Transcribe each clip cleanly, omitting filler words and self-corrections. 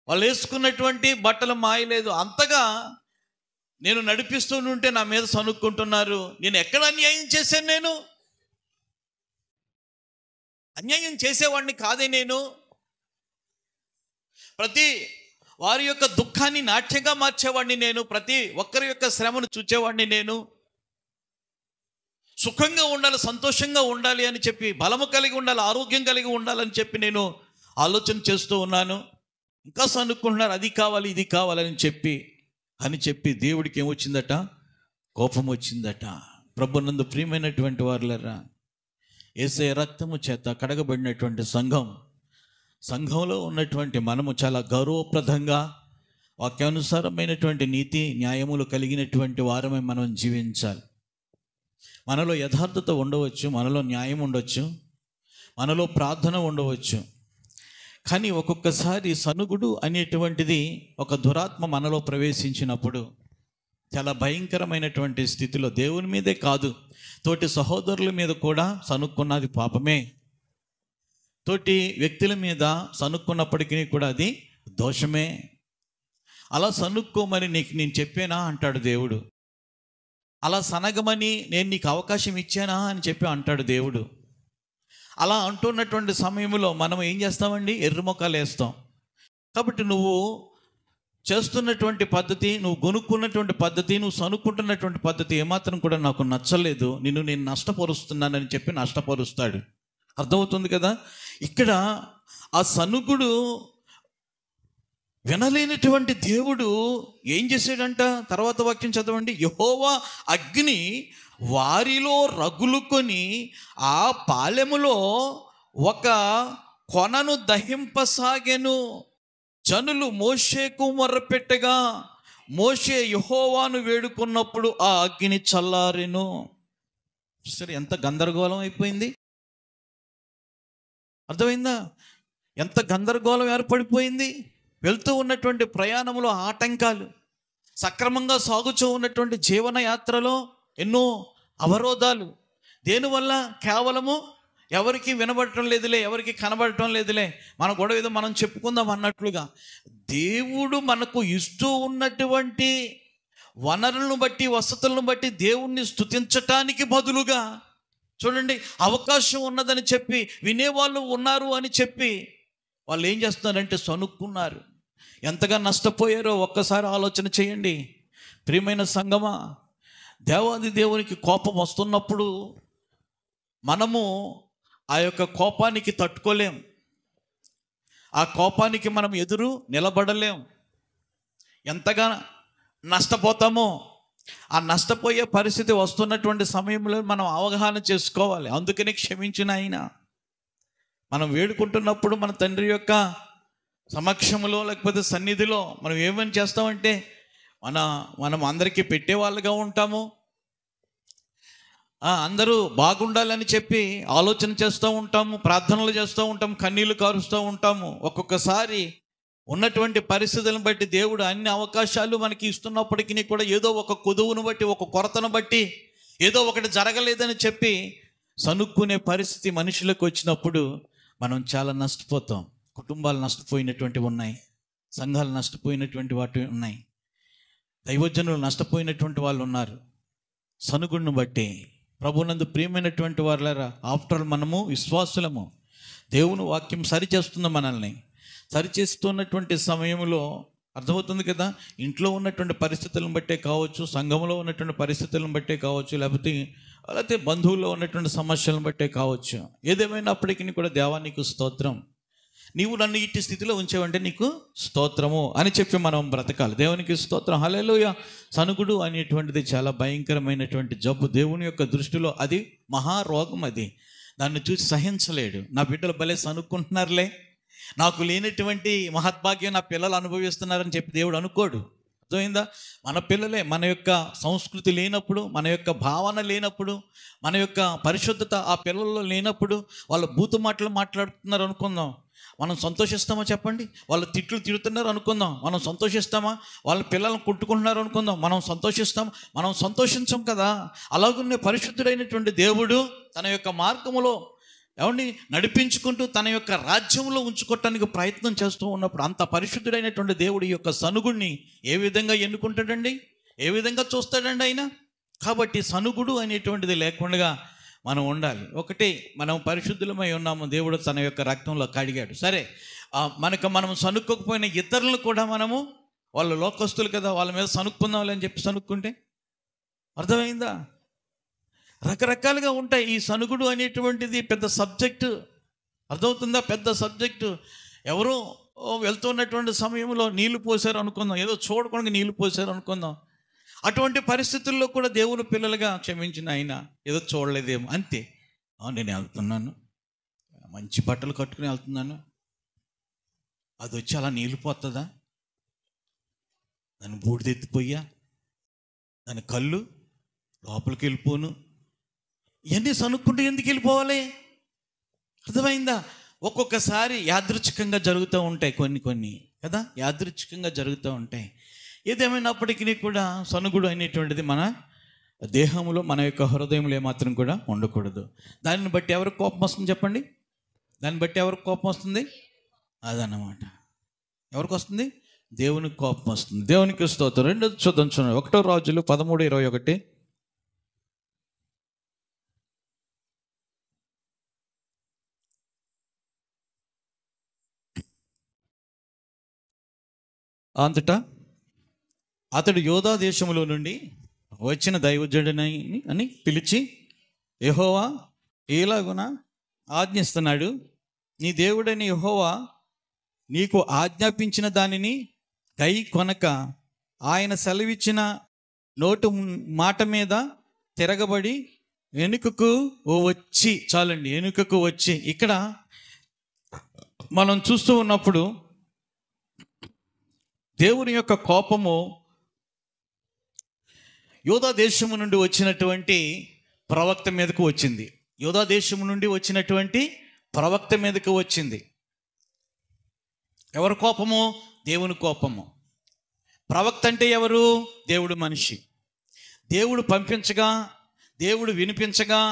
వాళ్ళు వేసుకున్నటువంటి బట్టలు మాయలేదు. అంతగా నేను నడిపిస్తుంటే నా మీద సనుక్కుంటున్నారు. నేను ఎక్కడ అన్యాయం చేశాను? నేను అన్యాయం చేసేవాడిని కాదే. నేను ప్రతి వారి యొక్క దుఃఖాన్ని నాట్యంగా మార్చేవాడిని. నేను ప్రతి ఒక్కరి యొక్క శ్రమను చూచేవాడిని. నేను సుఖంగా ఉండాలి, సంతోషంగా ఉండాలి అని చెప్పి, బలము కలిగి ఉండాలి, ఆరోగ్యం కలిగి ఉండాలని చెప్పి నేను ఆలోచన చేస్తూ ఉన్నాను. ఇంకా సనుక్కుంటున్నారు, అది కావాలి ఇది కావాలని చెప్పి దేవుడికి ఏమొచ్చిందట? కోపం వచ్చిందట. ప్రభునందు ప్రియమైనటువంటి వారులరా, యేసయ్య రక్తము చేత కడగబడినటువంటి సంఘంలో ఉన్నటువంటి మనము చాలా గౌరవప్రదంగా వాక్యానుసారమైనటువంటి నీతి న్యాయములు కలిగినటువంటి వారమే మనం జీవించాలి. మనలో యథార్థత ఉండవచ్చు, మనలో న్యాయం ఉండవచ్చు, మనలో ప్రార్థన ఉండవచ్చు. కానీ ఒక్కొక్కసారి సనుగుడు అనేటువంటిది ఒక దురాత్మ మనలో ప్రవేశించినప్పుడు చాలా భయంకరమైనటువంటి స్థితిలో దేవుని మీదే కాదు, తోటి సహోదరుల మీద కూడా సనుక్కున్నది పాపమే. తోటి వ్యక్తుల మీద సనుక్కున్నప్పటికీ కూడా అది దోషమే. అలా సనుక్కోమని నేను చెప్పానా అంటాడు దేవుడు. అలా సనగమని నేను నీకు అవకాశం ఇచ్చానా అని చెప్పి అంటాడు దేవుడు. అలా అంటున్నటువంటి సమయంలో మనం ఏం చేస్తామండి? ఎర్రమొక్కలు వేస్తాం. కాబట్టి నువ్వు చేస్తున్నటువంటి పద్ధతి, నువ్వు గొనుక్కున్నటువంటి పద్ధతి, నువ్వు సనుక్కుంటున్నటువంటి పద్ధతి ఏమాత్రం కూడా నాకు నచ్చలేదు, నేను నష్టపరుస్తున్నానని చెప్పి నష్టపరుస్తాడు. అర్థమవుతుంది కదా? ఇక్కడ ఆ సనుగుడు వినలేనటువంటి దేవుడు ఏం చేశాడంట? తర్వాత వాక్యం చదవండి. యెహోవా అగ్ని వారిలో రగులుకొని ఆ పాలెములో ఒక కొనను దహింపసాగెను. జనులు మోషేకు మొర్రపెట్టగా మోషే యెహోవాను వేడుకున్నప్పుడు ఆ అగ్ని చల్లారెను. సరే, ఎంత గందరగోళం అయిపోయింది. అర్థమైందా? ఎంత గందరగోళం ఏర్పడిపోయింది. వెళ్తూ ఉన్నటువంటి ప్రయాణంలో ఆటంకాలు, సక్రమంగా సాగుతూ ఉన్నటువంటి జీవన యాత్రలో ఎన్నో అవరోధాలు. దేనివల్ల? కేవలము ఎవరికి వినబడటం లేదులే, ఎవరికి కనబడటం లేదులే, మన గొడవ ఏదో మనం చెప్పుకుందాం అన్నట్లుగా. దేవుడు మనకు ఇస్తూ ఉన్నటువంటి వనరులను బట్టి, వసతులను బట్టి దేవుణ్ణి స్తుతించటానికి బదులుగా, చూడండి, అవకాశం ఉన్నదని చెప్పి, వినేవాళ్ళు ఉన్నారు అని చెప్పి వాళ్ళు ఏం చేస్తున్నారంటే సనుక్కున్నారు. ఎంతగా నష్టపోయారో ఒక్కసారి ఆలోచన చేయండి. ప్రియమైన సంగమా, దేవాది దేవునికి కోపం వస్తున్నప్పుడు మనము ఆ యొక్క కోపానికి తట్టుకోలేం. ఆ కోపానికి మనం ఎదురు నిలబడలేం. ఎంతగా నష్టపోతామో ఆ నష్టపోయే పరిస్థితి వస్తున్నటువంటి సమయంలో మనం అవగాహన చేసుకోవాలి. అందుకని క్షమించిన ఆయన, మనం వేడుకుంటున్నప్పుడు మన తండ్రి యొక్క సమక్షంలో లేకపోతే సన్నిధిలో మనం ఏమని చేస్తామంటే మనం అందరికీ పెట్టేవాళ్ళుగా ఉంటాము. అందరూ బాగుండాలని చెప్పి ఆలోచన చేస్తూ ఉంటాము, ప్రార్థనలు చేస్తూ ఉంటాము, కన్నీళ్లు కారుస్తూ ఉంటాము. ఒక్కొక్కసారి ఉన్నటువంటి పరిస్థితులను బట్టి దేవుడు అన్ని అవకాశాలు మనకి ఇస్తున్నప్పటికీ కూడా ఏదో ఒక కొదువును బట్టి, ఒక కొరతను బట్టి, ఏదో ఒకటి జరగలేదని చెప్పి సనుక్కునే పరిస్థితి మనుషులకు వచ్చినప్పుడు మనం చాలా నష్టపోతాం. కుటుంబాలు నష్టపోయినటువంటివి ఉన్నాయి, సంఘాలు నష్టపోయినటువంటి వాటి ఉన్నాయి, దైవజనులు నష్టపోయినటువంటి వాళ్ళు ఉన్నారు. సనుగుడిని బట్టి ప్రభునందు ప్రియమైనటువంటి వారులారా, ఆఫ్టర్ మనము విశ్వాసులము. దేవుని వాక్యం సరిచేస్తుంది మనల్ని. సరిచేస్తున్నటువంటి సమయంలో అర్థమవుతుంది కదా, ఇంట్లో ఉన్నటువంటి పరిస్థితులను బట్టే కావచ్చు, సంఘంలో ఉన్నటువంటి పరిస్థితులను బట్టే కావచ్చు, లేకపోతే బంధువుల్లో ఉన్నటువంటి సమస్యలను బట్టే కావచ్చు. ఏదేమైనప్పటికీ కూడా దేవా నీకు స్తోత్రం, నీవు నన్ను ఇట్టి స్థితిలో ఉంచావంటే నీకు స్తోత్రము అని చెప్పి మనం బ్రతకాలి. దేవునికి స్తోత్రం, హల్లెలూయా. సనుగుడు అనేటువంటిది చాలా భయంకరమైనటువంటి జబ్బు. దేవుని యొక్క దృష్టిలో అది మహారోగం. అది దాన్ని చూసి సహించలేడు. నా బిడ్డలు భలే సనుక్కుంటున్నారులే, నాకు లేనటువంటి మహద్భాగ్యం నా పిల్లలు అనుభవిస్తున్నారని చెప్పి దేవుడు అనుకోడు. అర్థమైందా? మన పిల్లలే, మన యొక్క సంస్కృతి లేనప్పుడు, మన యొక్క భావన లేనప్పుడు, మన యొక్క పరిశుద్ధత ఆ పిల్లల్లో లేనప్పుడు వాళ్ళు బూతు మాటలు మాట్లాడుతున్నారు అనుకుందాం, మనం సంతోషిస్తామా చెప్పండి? వాళ్ళు తిట్లు తిడుతున్నారు అనుకుందాం, మనం సంతోషిస్తామా? వాళ్ళ పిల్లలను కుట్టుకుంటున్నారు అనుకుందాం, మనం సంతోషిస్తాం? మనం సంతోషించం కదా. అలాగునే పరిశుద్ధుడైనటువంటి దేవుడు తన యొక్క మార్గములో ఏమండి నడిపించుకుంటూ తన యొక్క రాజ్యంలో ఉంచుకోవటానికి ప్రయత్నం చేస్తూ ఉన్నప్పుడు అంత పరిశుద్ధుడైనటువంటి దేవుడి యొక్క సనుగుడిని ఏ విధంగా ఎన్నుకుంటాడండి, ఏ విధంగా చూస్తాడండి ఆయన? కాబట్టి సనుగుడు అనేటువంటిది లేకుండా మనం ఉండాలి. ఒకటి, మనం పరిశుద్ధులమై ఉన్నాము, దేవుడు తన యొక్క రక్తంలో కడిగాడు. సరే, మనం సనుక్కోకపోయిన ఇతరులను కూడా మనము, వాళ్ళు లోకస్తులు కదా, వాళ్ళ మీద సనుక్కుందాం అని చెప్పి సనుక్కుంటే అర్థమైందా? రకరకాలుగా ఉంటాయి. ఈ సనుగుడు అనేటువంటిది పెద్ద సబ్జెక్టు, అర్థమవుతుందా? పెద్ద సబ్జెక్టు. ఎవరో వెళ్తున్నటువంటి సమయంలో నీళ్లు పోసారు అనుకుందాం, ఏదో చూడకుండా నీళ్లు పోసారు అనుకుందాం. అటువంటి పరిస్థితుల్లో కూడా దేవుని పిల్లలుగా క్షమించిన ఆయన ఏదో చూడలేదేమో, అంతే. నేను వెళ్తున్నాను, మంచి బట్టలు కట్టుకుని వెళ్తున్నాను, అది వచ్చి అలా నీళ్ళు పోతుందా, దాన్ని బూడిదెత్తిపోయా, దాని కళ్ళు లోపలికి వెళ్ళిపోను, ఇవన్నీ సనుక్కుంటూ ఎందుకు వెళ్ళిపోవాలి? అర్థమైందా? ఒక్కొక్కసారి యాదృచ్ఛికంగా జరుగుతూ ఉంటాయి, కొన్ని కదా, యాదృచ్ఛికంగా జరుగుతూ ఉంటాయి. ఏదేమైనప్పటికీ కూడా సనుగుడు అనేటువంటిది మన దేహంలో, మన యొక్క హృదయంలో ఏమాత్రం కూడా ఉండకూడదు. దానిని బట్టి ఎవరికి కోపం వస్తుంది చెప్పండి? దాన్ని బట్టి ఎవరికి కోపం వస్తుంది? అదన్నమాట. ఎవరికి వస్తుంది? దేవునికి కోపం వస్తుంది. దేవునికి స్తోత్రం. రెండోది చూద్దాం. 1 రాజులు 13:21. అంతటా అతడు యోధా దేశములో నుండి వచ్చిన దైవజుడిని అని పిలిచి, యెహోవా ఏలాగున ఆజ్ఞిస్తున్నాడు, నీ దేవుడని యెహోవా నీకు ఆజ్ఞాపించిన దానిని కై కొనక ఆయన సెలవిచ్చిన నోటు మాట మీద తిరగబడి వెనుకకు వచ్చి, చాలండి, వెనుకకు వచ్చి. ఇక్కడ మనం చూస్తూ ఉన్నప్పుడు దేవుని యొక్క కోపము యోధా దేశము నుండి వచ్చినటువంటి ప్రవక్త మీదకు వచ్చింది. యోధా దేశము నుండి వచ్చినటువంటి ప్రవక్త మీదకు వచ్చింది. ఎవరి కోపము? దేవుని కోపము. ప్రవక్త అంటే ఎవరు? దేవుడు మనిషి. దేవుడు పంపించగా, దేవుడు వినిపించగా,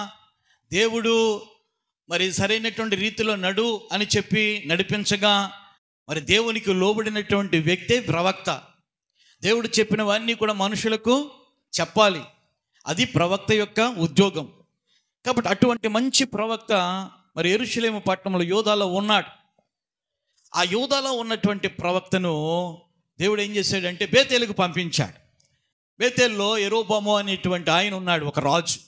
దేవుడు మరి సరైనటువంటి రీతిలో నడు అని చెప్పి నడిపించగా, మరి దేవునికి లోబడినటువంటి వ్యక్తే ప్రవక్త. దేవుడు చెప్పినవన్నీ కూడా మనుషులకు చెప్పాలి. అది ప్రవక్త యొక్క ఉద్యోగం. కాబట్టి అటువంటి మంచి ప్రవక్త మరి యెరూషలేము పట్టణంలో యోధాలో ఉన్నాడు. ఆ యోధాలో ఉన్నటువంటి ప్రవక్తను దేవుడు ఏం చేశాడంటే బేతేలుకు పంపించాడు. బేతేల్లో యెరోబాము అనేటువంటి ఆయన ఉన్నాడు, ఒక రాజు.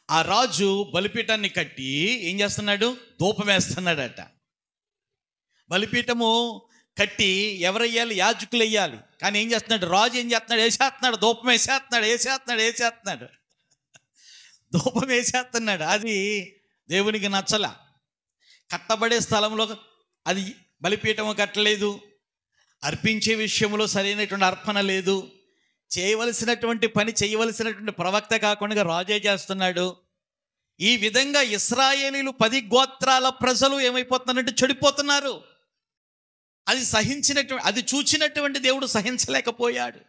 ఆ రాజు బలిపీఠాన్ని కట్టి ఏం చేస్తున్నాడు? ధూపం వేస్తున్నాడట. బలిపీఠము కట్టి ఎవరు వేయాలి? యాజకులు వేయాలి. కానీ ఏం చేస్తున్నాడు రాజు? ఏం చేస్తున్నాడు? వేసేస్తున్నాడు, ధూపం వేసేస్తున్నాడు, ధూపం వేసేస్తున్నాడు. అది దేవునికి నచ్చల. కట్టబడే స్థలంలో అది బలిపీఠము కట్టలేదు, అర్పించే విషయంలో సరైనటువంటి అర్పణ లేదు, చేయవలసినటువంటి పని చేయవలసినటువంటి ప్రవక్త కాకుండా రాజే చేస్తున్నాడు. ఈ విధంగా ఇశ్రాయేలీలు 10 గోత్రాల ప్రజలు ఏమైపోతున్నారంటే చెడిపోతున్నారు. అది చూచినటువంటి దేవుడు సహించలేకపోయాడు.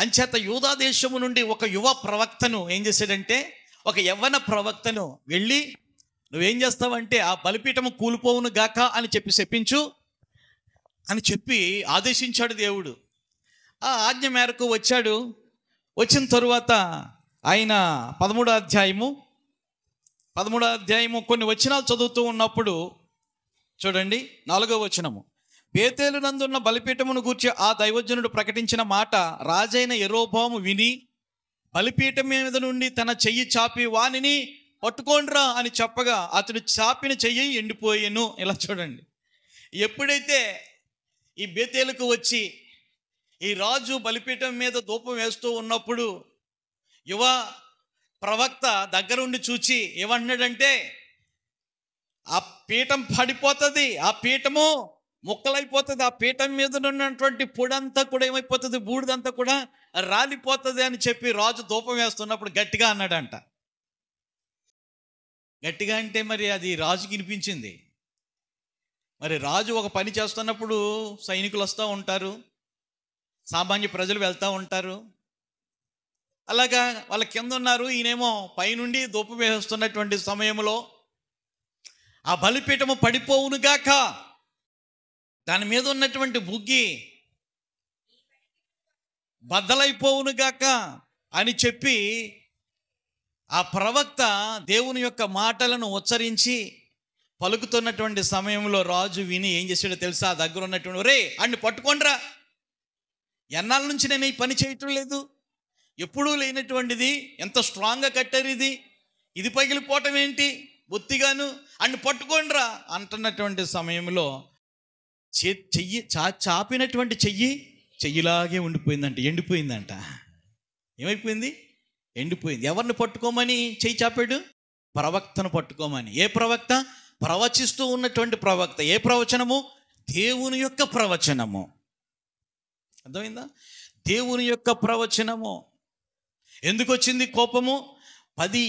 అంచేత యూదా దేశము నుండి ఒక యువ ప్రవక్తను ఏం చేశాడంటే, ఒక యవ్వన ప్రవక్తను వెళ్ళి, నువ్వేం చేస్తావంటే ఆ బలిపీఠము కూలిపోవును గాక అని చెప్పి చెప్పించు అని చెప్పి ఆదేశించాడు దేవుడు. ఆ ఆజ్ఞ మేరకు వచ్చాడు. వచ్చిన తరువాత ఆయన 13వ అధ్యాయము కొన్ని వచనాలు చదువుతూ ఉన్నప్పుడు చూడండి, 4వ వచనము. బేతేలు నందున్న బలిపీఠమును గూర్చి ఆ దైవజనుడు ప్రకటించిన మాట రాజైన యెరోబాము విని, బలిపీఠం మీద నుండి తన చెయ్యి చాపి వానిని పట్టుకోండ్రా అని చెప్పగా అతడు చాపిన చెయ్యి ఎండిపోయాను. ఇలా చూడండి, ఎప్పుడైతే ఈ బేతేలుకు వచ్చి ఈ రాజు బలిపీఠం మీద ధూపం వేస్తూ ఉన్నప్పుడు యువ ప్రవక్త దగ్గరుండి చూచి ఏమంటున్నాడంటే, ఆ పీఠం పడిపోతుంది, ఆ పీఠము ముక్కలైపోతుంది, ఆ పీఠం మీద ఉన్నటువంటి పొడంతా కూడా ఏమైపోతుంది, బూడిదంతా కూడా రాలిపోతుంది అని చెప్పి రాజు ధూపం వేస్తున్నప్పుడు గట్టిగా అన్నాడంట. గట్టిగా అంటే మరి అది రాజుకి వినిపించింది. మరి రాజు ఒక పని చేస్తున్నప్పుడు సైనికులు వస్తూ ఉంటారు, సామాన్య ప్రజలు వెళ్తూ ఉంటారు. అలాగా వాళ్ళ కింద ఉన్నారు, ఈయనేమో పైనుండి ధూపం వేస్తున్నటువంటి సమయంలో ఆ బలిపీఠము పడిపోవునుగాక, దాని మీద ఉన్నటువంటి బుగ్గి బద్దలైపోవునుగాక అని చెప్పి ఆ ప్రవక్త దేవుని యొక్క మాటలను ఉచ్చరించి పలుకుతున్నటువంటి సమయంలో రాజు విని ఏం చేశాడో తెలుసా? ఆ దగ్గర ఉన్నటువంటి, రే అన్ని పట్టుకోండిరా, ఎన్నాళ్ళ నుంచి నేను ఈ పని చేయటం లేదు, ఎప్పుడూ లేనటువంటిది, ఎంత స్ట్రాంగ్గా కట్టారు, ఇది పగిలిపోవటం ఏంటి బొత్తిగాను, అన్ని పట్టుకోండిరా అంటున్నటువంటి సమయంలో చెయ్యి చాపినటువంటి చెయ్యిలాగే ఉండిపోయిందంట, ఎండిపోయిందంట. ఏమైపోయింది? ఎండిపోయింది. ఎవరిని పట్టుకోమని చెయ్యి చాపాడు? ప్రవక్తను పట్టుకోమని. ఏ ప్రవక్త? ప్రవచిస్తూ ఉన్నటువంటి ప్రవక్త. ఏ ప్రవచనము? దేవుని యొక్క ప్రవచనము. అర్థమైందా? దేవుని యొక్క ప్రవచనము. ఎందుకు వచ్చింది కోపము? 10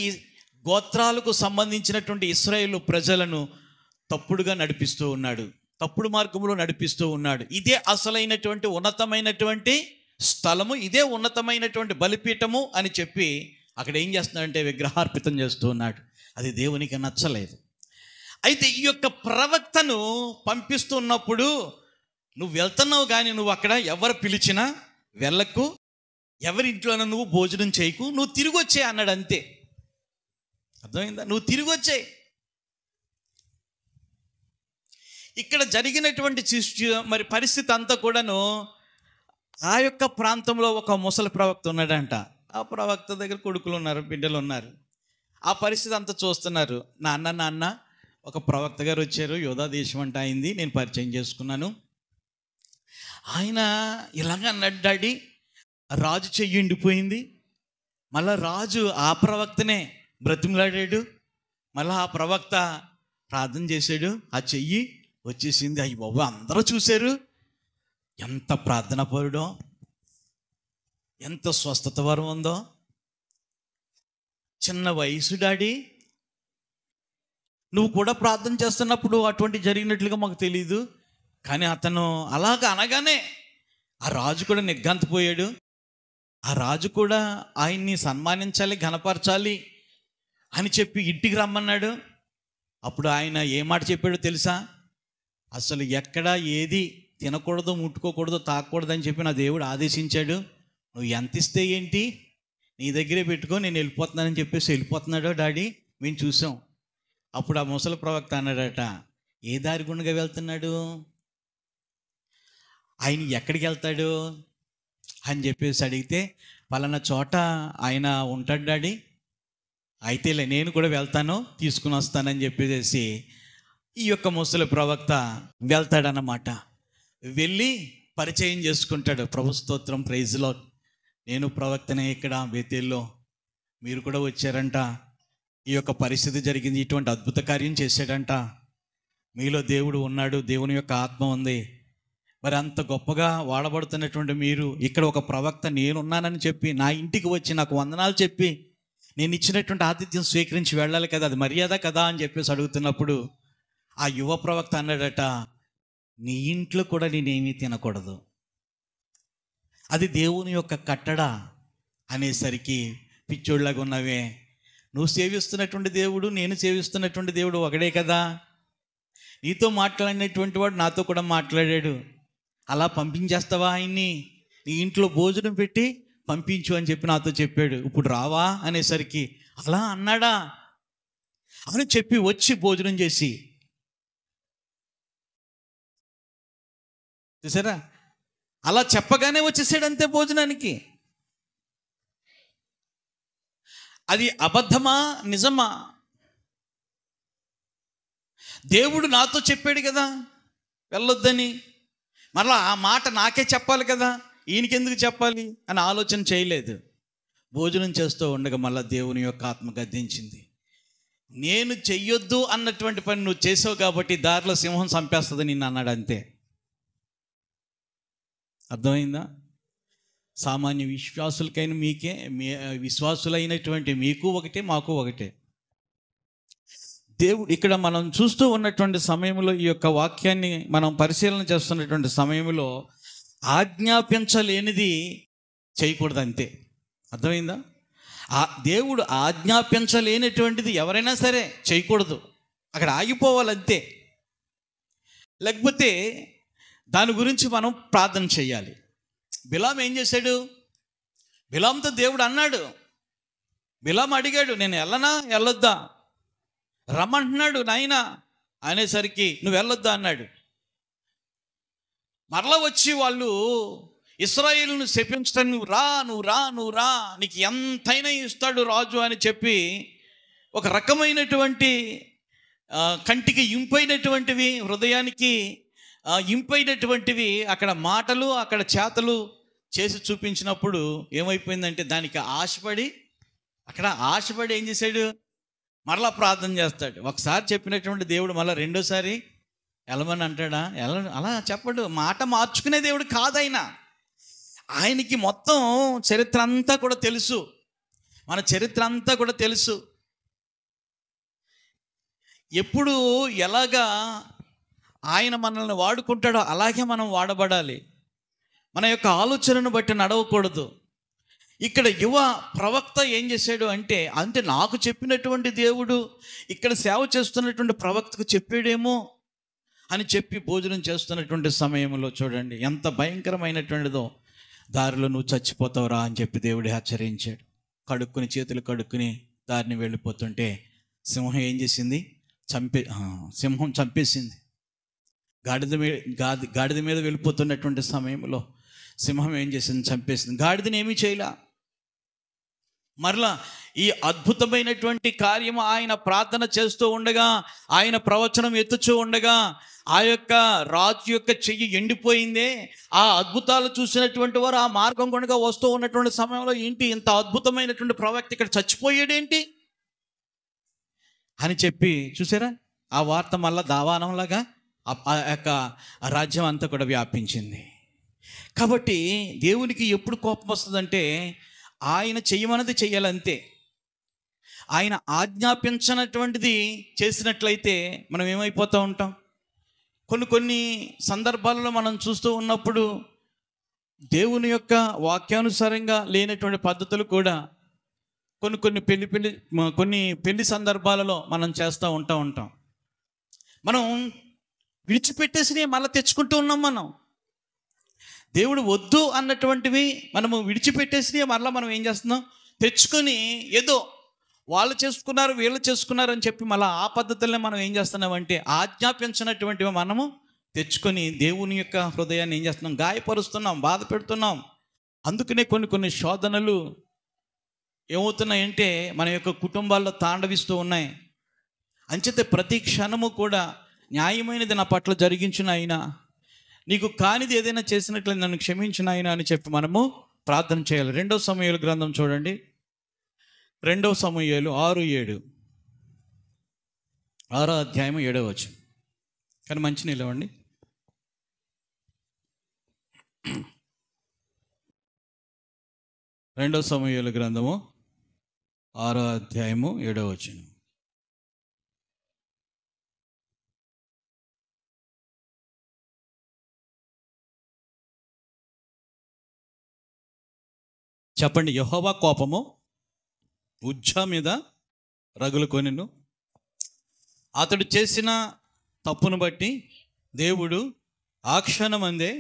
గోత్రాలకు సంబంధించినటువంటి ఇశ్రాయేలు ప్రజలను తప్పుడుగా నడిపిస్తూ ఉన్నాడు, తప్పుడు మార్గంలో నడిపిస్తూ ఉన్నాడు. ఇదే అసలైనటువంటి ఉన్నతమైనటువంటి స్థలము, ఇదే ఉన్నతమైనటువంటి బలిపీఠము అని చెప్పి అక్కడ ఏం చేస్తున్నాడంటే విగ్రహార్పితం చేస్తూ ఉన్నాడు. అది దేవునికి నచ్చలేదు. అయితే ఈ యొక్క ప్రవక్తను పంపిస్తున్నప్పుడు, నువ్వు వెళ్తున్నావు కానీ నువ్వు అక్కడ ఎవరు పిలిచినా వెళ్ళకు, ఎవరింట్లోనూ నువ్వు భోజనం చేయకు, నువ్వు తిరిగి వచ్చే అన్నాడు. అంతే. అర్థమైందా? నువ్వు తిరిగి వచ్చే. ఇక్కడ జరిగినటువంటి మరి పరిస్థితి అంతా కూడాను, ఆ యొక్క ప్రాంతంలో ఒక ముసలి ప్రవక్త ఉన్నాడంట. ఆ ప్రవక్త దగ్గర కొడుకులు ఉన్నారు, బిడ్డలు ఉన్నారు. ఆ పరిస్థితి అంతా చూస్తున్నారు. నాన్న ఒక ప్రవక్త గారు వచ్చారు, యోధా దేశం అంట అయింది, నేను పరిచయం చేసుకున్నాను. ఆయన ఇలాగ అన్నాడు, డాడీ రాజు చెయ్యి ఎండిపోయింది. మళ్ళా రాజు ఆ ప్రవక్తనే బ్రతిమలాడాడు. మళ్ళీ ఆ ప్రవక్త ప్రార్థన చేశాడు, ఆ చెయ్యి వచ్చేసింది. అయ్యి బాబు, అందరూ చూశారు. ఎంత ప్రార్థన పరుడో, ఎంత స్వస్థత వరం ఉందో. చిన్న వయసు డాడీ, నువ్వు కూడా ప్రార్థన చేస్తున్నప్పుడు అటువంటి జరిగినట్లుగా మాకు తెలీదు. కానీ అతను అలాగ అనగానే ఆ రాజు కూడా నిర్ఘాంతపోయాడు. ఆ రాజు కూడా ఆయన్ని సన్మానించాలి, ఘనపరచాలి అని చెప్పి ఇంటికి రమ్మన్నాడు. అప్పుడు ఆయన ఏ మాట చెప్పాడో తెలుసా? అసలు ఎక్కడ ఏది తినకూడదు, ముట్టుకోకూడదు, తాకూడదు అని చెప్పి నా దేవుడు ఆదేశించాడు. నువ్వు ఎంత ఇస్తే ఏంటి, నీ దగ్గరే పెట్టుకో, నేను వెళ్ళిపోతున్నానని చెప్పేసి వెళ్ళిపోతున్నాడో డాడీ, మేము చూసాం. అప్పుడు ఆ ముసలి ప్రవక్త అన్నాడట, ఏ దారి గుండగా వెళ్తున్నాడు, ఆయన ఎక్కడికి వెళ్తాడు అని చెప్పేసి అడిగితే, పలానా చోట ఆయన ఉంటాడు డాడీ, అయితేలే నేను కూడా వెళ్తాను, తీసుకుని వస్తానని చెప్పేసి ఈ యొక్క ముసలి ప్రవక్త వెళ్తాడన్నమాట. వెళ్ళి పరిచయం చేసుకుంటాడు. ప్రభు స్తోత్రం, ప్రైజ్ లార్డ్, నేను ప్రవక్తనే ఇక్కడ బేతేల్లో, మీరు కూడా వచ్చారంట, ఈ యొక్క పరిస్థితి జరిగింది, ఇటువంటి అద్భుత కార్యం చేశాడంట, మీలో దేవుడు ఉన్నాడు, దేవుని యొక్క ఆత్మ ఉంది. మరి అంత గొప్పగా వాడబడుతున్నటువంటి మీరు ఇక్కడ ఒక ప్రవక్త నేనున్నానని చెప్పి నా ఇంటికి వచ్చి నాకు వందనాలు చెప్పి నేను ఇచ్చినటువంటి ఆతిథ్యం స్వీకరించి వెళ్ళాలి కదా, అది మర్యాద కదా అని చెప్పేసి అడుగుతున్నప్పుడు ఆ యువ ప్రవక్త అన్నాడట, నీ ఇంట్లో కూడా నేనేమీ తినకూడదు, అది దేవుని యొక్క కట్టడ అనేసరికి, పిచ్చోళ్ళలాగా ఉన్నవే, నువ్వు సేవిస్తున్నటువంటి దేవుడు నేను సేవిస్తున్నటువంటి దేవుడు ఒకడే కదా, నీతో మాట్లాడినటువంటి వాడు నాతో కూడా మాట్లాడాడు, అలా పంపించేస్తావా ఆయన్ని, నీ ఇంట్లో భోజనం పెట్టి పంపించు అని చెప్పి నాతో చెప్పాడు, ఇప్పుడు రావా అనేసరికి, అలా అన్నాడా అని చెప్పి వచ్చి భోజనం చేసి, చూసారా, అలా చెప్పగానే వచ్చేసాడు అంతే భోజనానికి. అది అబద్ధమా నిజమా? దేవుడు నాతో చెప్పాడు కదా వెళ్ళొద్దని, మరలా ఆ మాట నాకే చెప్పాలి కదా, ఈయనకెందుకు చెప్పాలి అని ఆలోచన చేయలేదు. భోజనం చేస్తూ ఉండగా మళ్ళీ దేవుని యొక్క ఆత్మ గద్దించింది, నేను చెయ్యొద్దు అన్నటువంటి పని నువ్వు చేసావు కాబట్టి దారిలో సింహం చంపేస్తుంది నిన్ను అన్నాడు. అంతే. అర్థమైందా? సామాన్య విశ్వాసులకైన మీకే, విశ్వాసులైనటువంటి మీకు ఒకటే, మాకు ఒకటే. దేవుడు ఇక్కడ మనం చూస్తూ ఉన్నటువంటి సమయంలో, ఈ యొక్క వాక్యాన్ని మనం పరిశీలన చేస్తున్నటువంటి సమయంలో, ఆజ్ఞాపించలేనిది చేయకూడదు, అంతే. అర్థమైందా? దేవుడు ఆజ్ఞాపించలేనటువంటిది ఎవరైనా సరే చేయకూడదు. అక్కడ ఆగిపోవాలంతే. లేకపోతే దాని గురించి మనం ప్రార్థన చేయాలి. బిలాం ఏం చేశాడు? బిలాంతో దేవుడు అన్నాడు, బిలాం అడిగాడు, నేను వెళ్ళనా వెళ్ళొద్దా, రమ్మంటున్నాడు నాయన అనేసరికి నువ్వు వెళ్ళొద్దా అన్నాడు. మరలా వచ్చి వాళ్ళు ఇశ్రాయేలును శపించడం, నువ్వు రా నువ్వు రా నువ్వు రా, నీకు ఎంతైనా ఇస్తాడు రాజు అని చెప్పి ఒక రకమైనటువంటి కంటికి ఇంపైనటువంటివి, హృదయానికి ఇంపైనటువంటివి అక్కడ మాటలు, అక్కడ చేతలు చేసి చూపించినప్పుడు ఏమైపోయిందంటే దానికి ఆశపడి ఏం చేశాడు? మరలా ప్రార్థన చేస్తాడు. ఒకసారి చెప్పినటువంటి దేవుడు మళ్ళీ రెండోసారి వెళ్ళమని అంటాడా? అలా చెప్పడు. మాట మార్చుకునే దేవుడు కాదైనా. ఆయనకి మొత్తం చరిత్ర అంతా కూడా తెలుసు, మన చరిత్ర అంతా కూడా తెలుసు. ఎప్పుడు ఎలాగా ఆయన మనల్ని వాడుకుంటాడో అలాగే మనం వాడబడాలి. మన యొక్క ఆలోచనను బట్టి నడవకూడదు. ఇక్కడ యువ ప్రవక్త ఏం చేశాడు అంటే నాకు చెప్పినటువంటి దేవుడు ఇక్కడ సేవ చేస్తున్నటువంటి ప్రవక్తకు చెప్పాడేమో అని చెప్పి భోజనం చేస్తున్నటువంటి సమయంలో చూడండి ఎంత భయంకరమైనటువంటిదో. దారిలో నువ్వు చచ్చిపోతావురా అని చెప్పి దేవుడు హెచ్చరించాడు. చేతులు కడుక్కుని దారిని వెళ్ళిపోతుంటే సింహం ఏం చేసింది? సింహం చంపేసింది. గాడిద మీద వెళ్ళిపోతున్నటువంటి సమయంలో సింహం ఏం చేసింది? చంపేసింది. గాడిదని ఏమీ చేయలా. మరలా ఈ అద్భుతమైనటువంటి కార్యము ఆయన ప్రార్థన చేస్తూ ఉండగా, ఆయన ప్రవచనం ఎత్తుచూ ఉండగా ఆ యొక్క రాజు యొక్క చెయ్యి ఎండిపోయిందే. ఆ అద్భుతాలు చూసినటువంటి వారు ఆ మార్గం గుండా వస్తూ ఉన్నటువంటి సమయంలో ఏంటి ఇంత అద్భుతమైనటువంటి ప్రవక్త ఇక్కడ చచ్చిపోయాడేంటి అని చెప్పి చూసారా, ఆ వార్త మళ్ళా దావానంలాగా ఆ యొక్క రాజ్యం అంతా కూడా వ్యాపించింది. కాబట్టి దేవునికి ఎప్పుడు కోపం వస్తుందంటే ఆయన చెయ్యమన్నది చెయ్యాలంతే. ఆయన ఆజ్ఞాపించినటువంటిది చేసినట్లయితే మనం ఏమైపోతూ ఉంటాం? కొన్ని సందర్భాలలో మనం చూస్తూ ఉన్నప్పుడు దేవుని యొక్క వాక్యానుసారంగా లేనటువంటి పద్ధతులు కూడా కొన్ని పెళ్లి సందర్భాలలో మనం చేస్తూ ఉంటాం. మనం విడిచిపెట్టేసి మళ్ళీ తెచ్చుకుంటూ ఉన్నాం. మనం దేవుడు వద్దు అన్నటువంటివి మనము విడిచిపెట్టేసి మరలా మనం ఏం చేస్తున్నాం? తెచ్చుకొని ఏదో వాళ్ళు చేసుకున్నారు వీళ్ళు చేసుకున్నారు అని చెప్పి మళ్ళీ ఆ పద్ధతులనే మనం ఏం చేస్తున్నామంటే ఆజ్ఞాపించినటువంటివి మనము తెచ్చుకొని దేవుని యొక్క హృదయాన్ని ఏం చేస్తున్నాం? గాయపరుస్తున్నాం, బాధ పెడుతున్నాం. అందుకనే కొన్ని శోధనలు ఏమవుతున్నాయంటే మన యొక్క కుటుంబాల్లో తాండవిస్తూ ఉన్నాయి. అంచేతే ప్రతి క్షణము కూడా న్యాయమైనది నా పట్ల జరిగించిన అయినా, నీకు కానిది ఏదైనా చేసినట్లయితే నన్ను క్షమించిన అయినా అని చెప్పి మనము ప్రార్థన చేయాలి. 2 సమూయేలు గ్రంథం చూడండి, 2 సమూయేలు 6:7, 6వ అధ్యాయం 7వ వచనం. కానీ మంచి నిలవండి. 2 సమూయేలు గ్రంథము 6వ అధ్యాయము 7వ వచనం. చెప్పండి. యెహోవా కోపము ఉజ్జా మీద రగులుకొనెను. అతడు చేసిన తప్పును బట్టి దేవుడు ఆ క్షణమందే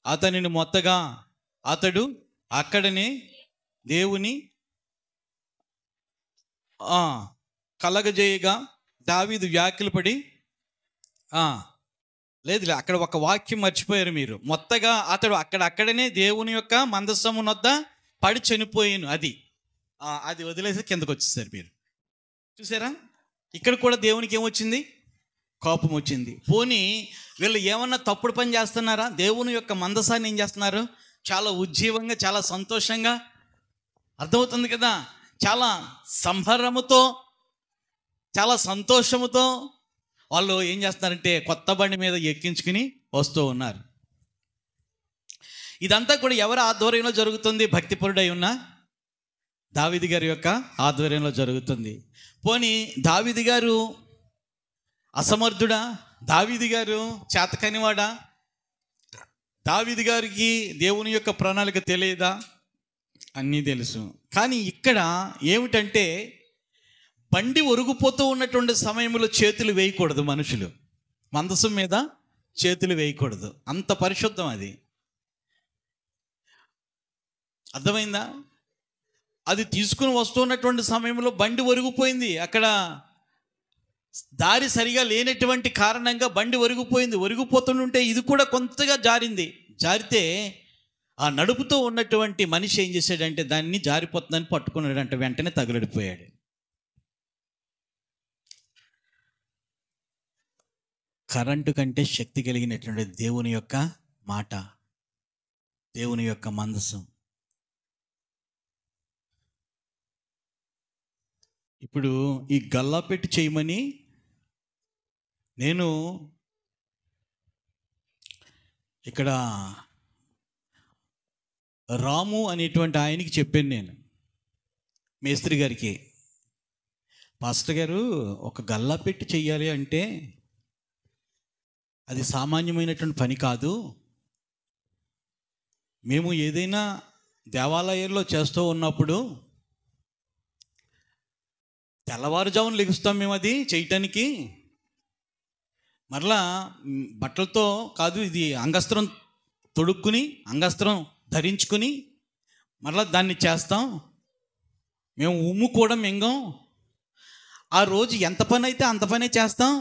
అతనిని మొత్తగా అతడు అక్కడనే దేవుని కలగజేయగా దావీదు వ్యాఖ్యలపడి లేదు అక్కడ ఒక వాక్యం మర్చిపోయారు మీరు. మొత్తగా అతడు అక్కడనే దేవుని యొక్క మందసము నొద్ద పడి చనిపోయాను. అది వదిలేసి కిందకు వచ్చేసారు మీరు. చూసారా, ఇక్కడ కూడా దేవునికి ఏమొచ్చింది? కోపం వచ్చింది. పోనీ వీళ్ళు ఏమన్నా తప్పుడు పని చేస్తున్నారా? దేవుని యొక్క మందసాన్ని ఏం చేస్తున్నారు? చాలా ఉజ్జీవంగా, చాలా సంతోషంగా, అర్థమవుతుంది కదా, చాలా సంభరముతో, చాలా సంతోషముతో వాళ్ళు ఏం చేస్తున్నారంటే కొత్త బండి మీద ఎక్కించుకుని వస్తూ ఉన్నారు. ఇదంతా కూడా ఎవరి ఆధ్వర్యంలో జరుగుతుంది? భక్తిపరుడై ఉన్న దావీదు గారి యొక్క ఆధ్వర్యంలో జరుగుతుంది. పోనీ దావీదు గారు అసమర్థుడా? దావీదు గారు చేతకనివాడా? దావీదు గారికి దేవుని యొక్క ప్రణాళిక తెలియదా? అన్నీ తెలుసు. కానీ ఇక్కడ ఏమిటంటే బండి ఒరుగుపోతూ ఉన్నటువంటి సమయంలో చేతులు వేయకూడదు. మనుషులు మందసం మీద చేతులు వేయకూడదు. అంత పరిశుద్ధం అది. అర్థమైందా? అది తీసుకుని వస్తున్నటువంటి సమయంలో బండి ఒరిగిపోయింది. అక్కడ దారి సరిగా లేనటువంటి కారణంగా బండి ఒరిగిపోయింది. ఒరిగిపోతుంటే ఇది కూడా కొంతగా జారింది. జారితే ఆ నడుపుతూ ఉన్నటువంటి మనిషి ఏం చేశాడంటే దాన్ని జారిపోతుందని పట్టుకున్నాడంటే వెంటనే తగులడిపోయాడు. కరెంటు కంటే శక్తి కలిగినటువంటి దేవుని యొక్క మాట, దేవుని యొక్క మందసం. ఇప్పుడు ఈ గల్లా పెట్టి చేయమని నేను ఇక్కడ రాము అనేటువంటి ఆయనకి చెప్పాను. నేను మేస్త్రి గారికి, పాస్టర్ గారు ఒక గల్లా పెట్టి చెయ్యాలి అంటే అది సామాన్యమైనటువంటి పని కాదు. మేము ఏదైనా దేవాలయాల్లో చేస్తూ ఉన్నప్పుడు తెల్లవారుజామున లెగుస్తాం మేము అది చేయటానికి. మరలా బట్టలతో కాదు, ఇది అంగస్త్రం తొడుక్కుని అంగస్త్రం ధరించుకుని మరలా దాన్ని చేస్తాం. మేము ఉమ్ము కూడా మింగం. ఆ రోజు ఎంత పని అయితే అంత పనే చేస్తాం,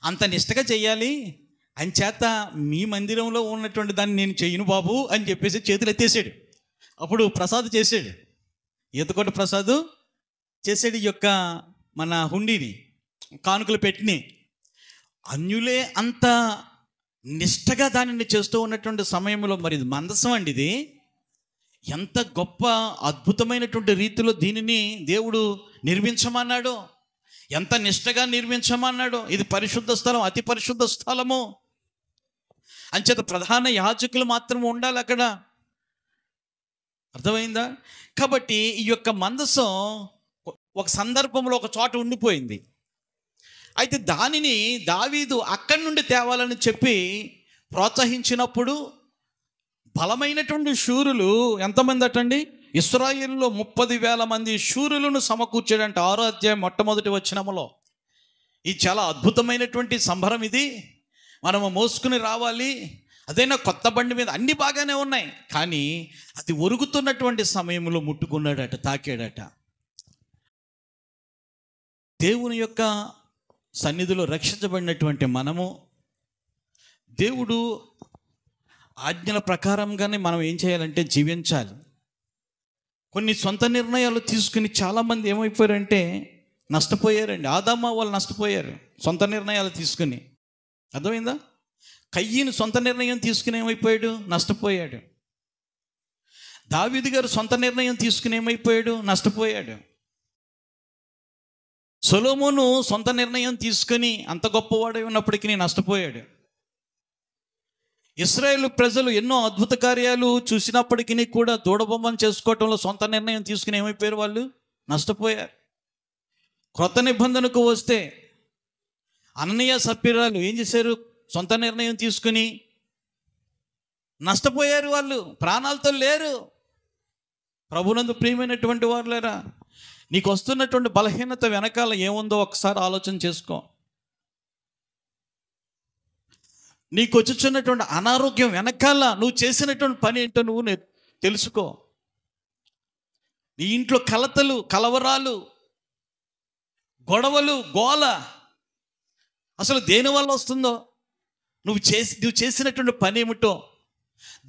అంత నిష్టగా చెయ్యాలి. అంచేత మీ మందిరంలో ఉన్నటువంటి దాన్ని నేను చెయ్యను బాబు అని చెప్పేసి చేతులు ఎత్తేసాడు. అప్పుడు ప్రసాద్ చేశాడు, ఈతకొట్ట ప్రసాద్ చేసాడు ఈ యొక్క మన హుండీని, కానుకలు పెట్టిని. అన్యులే అంత నిష్టగా దానిని చేస్తూ ఉన్నటువంటి సమయంలో మరి ఇది మందసం అండి. ఇది ఎంత గొప్ప అద్భుతమైనటువంటి రీతిలో దీనిని దేవుడు నిర్మించమన్నాడు, ఎంత నిష్టగా నిర్మించమన్నాడు. ఇది పరిశుద్ధ స్థలం, అతి పరిశుద్ధ స్థలము. అంచేత ప్రధాన యాజకులు మాత్రం ఉండాలి అక్కడ. అర్థమైందా? కాబట్టి ఈ యొక్క మందసం ఒక సందర్భంలో ఒక చోట ఉండిపోయింది. అయితే దానిని దావీదు అక్కడి నుండి తేవాలని చెప్పి ప్రోత్సహించినప్పుడు బలమైనటువంటి శూరులు ఎంతమంది అటండి, ఇశ్రాయేలులో 30,000 మంది శూరులను సమకూర్చాడంట. 6వ అధ్యాయం మొట్టమొదటి వచనములో. ఇది చాలా అద్భుతమైనటువంటి సంబరం. ఇది మనము మోసుకుని రావాలి. అదైనా కొత్త బండి మీద అన్ని బాగానే ఉన్నాయి, కానీ అది ఒరుగుతున్నటువంటి సమయంలో ముట్టుకున్నాడట, తాకాడట. దేవుని యొక్క సన్నిధిలో రక్షించబడినటువంటి మనము దేవుడు ఆజ్ఞల ప్రకారంగానే మనం ఏం చేయాలంటే జీవించాలి. కొన్ని సొంత నిర్ణయాలు తీసుకుని చాలామంది ఏమైపోయారంటే నష్టపోయారండి. ఆదాము వాళ్ళు నష్టపోయారు సొంత నిర్ణయాలు తీసుకుని. అర్థమైందా? కయ్యను సొంత నిర్ణయం తీసుకుని ఏమైపోయాడు, నష్టపోయాడు. దావీదు గారు సొంత నిర్ణయం తీసుకుని ఏమైపోయాడు, నష్టపోయాడు. సొలొమోను సొంత నిర్ణయం తీసుకుని అంత గొప్పవాడై ఉన్నప్పటికీ నష్టపోయాడు. ఇశ్రాయేలు ప్రజలు ఎన్నో అద్భుత కార్యాలు చూసినప్పటికీ కూడా దూడబొమ్మను చేసుకోవటంలో సొంత నిర్ణయం తీసుకుని ఏమైపోయారు, వాళ్ళు నష్టపోయారు. క్రొత్త నిబంధనకు వస్తే అననీయ సప్ఫీరాలు ఏం చేశారు, సొంత నిర్ణయం తీసుకుని నష్టపోయారు. వాళ్ళు ప్రాణాలతో లేరు. ప్రభునందు ప్రియమైనటువంటి వారు లేరా, నీకు వస్తున్నటువంటి బలహీనత వెనకాల ఏముందో ఒకసారి ఆలోచన చేసుకో. నీకు వచ్చుచున్నటువంటి అనారోగ్యం వెనకాల నువ్వు చేసినటువంటి పని ఏంటో నువ్వు తెలుసుకో. నీ ఇంట్లో కలతలు, కలవరాలు, గొడవలు, గోల అసలు దేనివల్ల వస్తుందో, నువ్వు చేసినటువంటి పని ఏమిటో,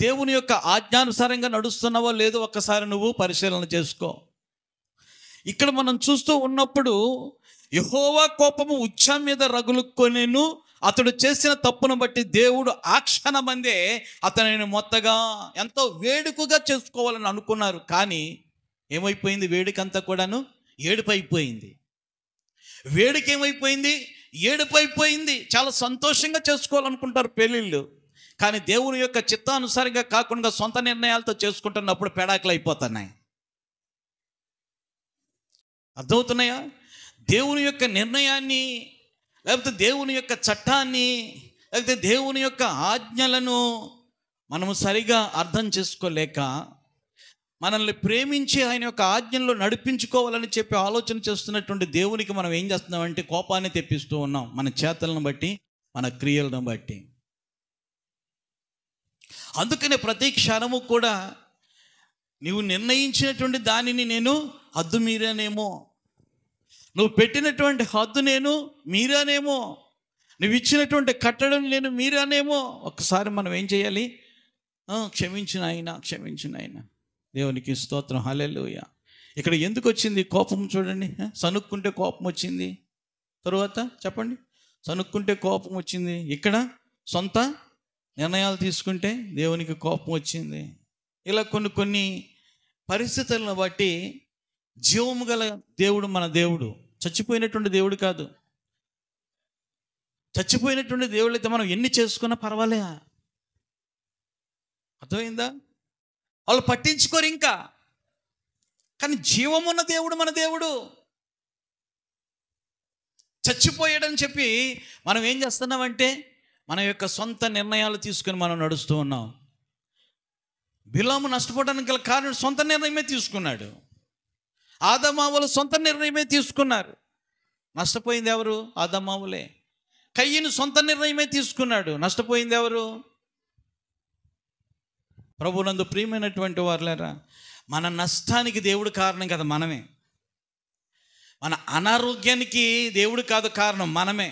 దేవుని యొక్క ఆజ్ఞానుసారంగా నడుస్తున్నావో లేదో ఒక్కసారి నువ్వు పరిశీలన చేసుకో. ఇక్కడ మనం చూస్తూ ఉన్నప్పుడు యెహోవా కోపము ఉచ్చ మీద రగులుకొనెను, అతడు చేసిన తప్పును బట్టి దేవుడు ఆ క్షణమందే అతనిని మొత్తగా ఎంతో వేడుకగా చేసుకోవాలని అనుకున్నారు. కానీ ఏమైపోయింది, వేడుకంతా కూడాను ఏడుపైపోయింది. వేడుక ఏమైపోయింది, ఏడుపైపోయింది. చాలా సంతోషంగా చేసుకోవాలనుకుంటారు పెళ్ళిళ్ళు, కానీ దేవుని యొక్క చిత్తానుసారంగా కాకుండా సొంత నిర్ణయాలతో చేసుకుంటున్నప్పుడు పెడాకులు అయిపోతున్నాయి. అర్థమవుతున్నాయా? దేవుని యొక్క నిర్ణయాన్ని, లేకపోతే దేవుని యొక్క చట్టాన్ని, లేకపోతే దేవుని యొక్క ఆజ్ఞలను మనము సరిగా అర్థం చేసుకోలేక మనల్ని ప్రేమించి ఆయన యొక్క ఆజ్ఞల్లో నడిపించుకోవాలని చెప్పి ఆలోచన చేస్తున్నటువంటి దేవునికి మనం ఏం చేస్తున్నామంటే కోపాన్ని తెప్పిస్తూ ఉన్నాం, మన చేతలను బట్టి, మన క్రియలను బట్టి. అందుకనే ప్రతి క్షణము కూడా నువ్వు నిర్ణయించినటువంటి దానిని నేను హద్దు మీరానేమో, నువ్వు పెట్టినటువంటి హద్దు నేను మీరానేమో, నువ్వు ఇచ్చినటువంటి కట్టడం నేను మీరానేమో. ఒక్కసారి మనం ఏం చేయాలి? క్షమించిన ఆయన. దేవునికి స్తోత్రం, హల్లెలూయా. ఇక్కడ ఎందుకు వచ్చింది కోపం? చూడండి, సనుక్కుంటే కోపం వచ్చింది. తరువాత చెప్పండి, సనుక్కుంటే కోపం వచ్చింది. ఇక్కడ సొంత నిర్ణయాలు తీసుకుంటే దేవునికి కోపం వచ్చింది. ఇలా కొన్ని పరిస్థితులను బట్టి జీవము గల దేవుడు మన దేవుడు, చచ్చిపోయినటువంటి దేవుడు కాదు. చచ్చిపోయినటువంటి దేవుడు అయితే మనం ఎన్ని చేసుకున్నా పర్వాలే, అర్థమైందా? వాళ్ళు పట్టించుకోరు ఇంకా. కానీ జీవమున్న దేవుడు మన దేవుడు. చచ్చిపోయాడని చెప్పి మనం ఏం చేస్తున్నామంటే మన యొక్క సొంత నిర్ణయాలు తీసుకొని మనం నడుస్తూ ఉన్నాం. బిలాము నష్టపోవడానికి గల కారణం సొంత నిర్ణయమే తీసుకున్నాడు. ఆదామావులు సొంత నిర్ణయమే తీసుకున్నారు. నష్టపోయింది ఎవరు? ఆదామావులే. కయ్యను సొంత నిర్ణయమే తీసుకున్నాడు. నష్టపోయింది ఎవరు? ప్రభునందు ప్రియమైనటువంటి వారులారా, మన నష్టానికి దేవుడు కారణం కదా, మనమే. మన అనారోగ్యానికి దేవుడు కాదు కారణం, మనమే.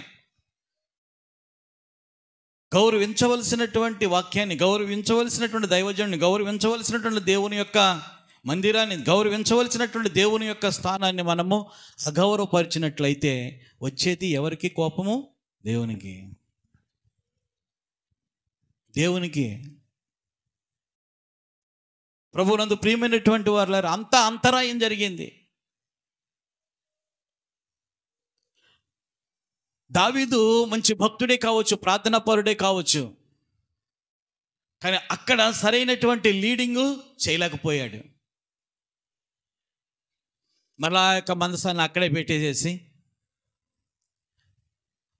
గౌరవించవలసినటువంటి వాక్యాన్ని, గౌరవించవలసినటువంటి దైవజనుని, గౌరవించవలసినటువంటి దేవుని యొక్క మందిరాన్ని, గౌరవించవలసినటువంటి దేవుని యొక్క స్థానాన్ని మనము అగౌరవపరిచినట్లయితే వచ్చేది ఎవరికి కోపము? దేవునికి. ప్రభువునందు ప్రియమైనటువంటి వారులారా, అంత అంతరాయం జరిగింది. దావీదు మంచి భక్తుడే కావచ్చు, ప్రార్థనాపరుడే కావచ్చు, కానీ అక్కడ సరైనటువంటి లీడింగు చేయలేకపోయాడు. మరలా యొక్క మందసాన్ని అక్కడే పెట్టేసేసి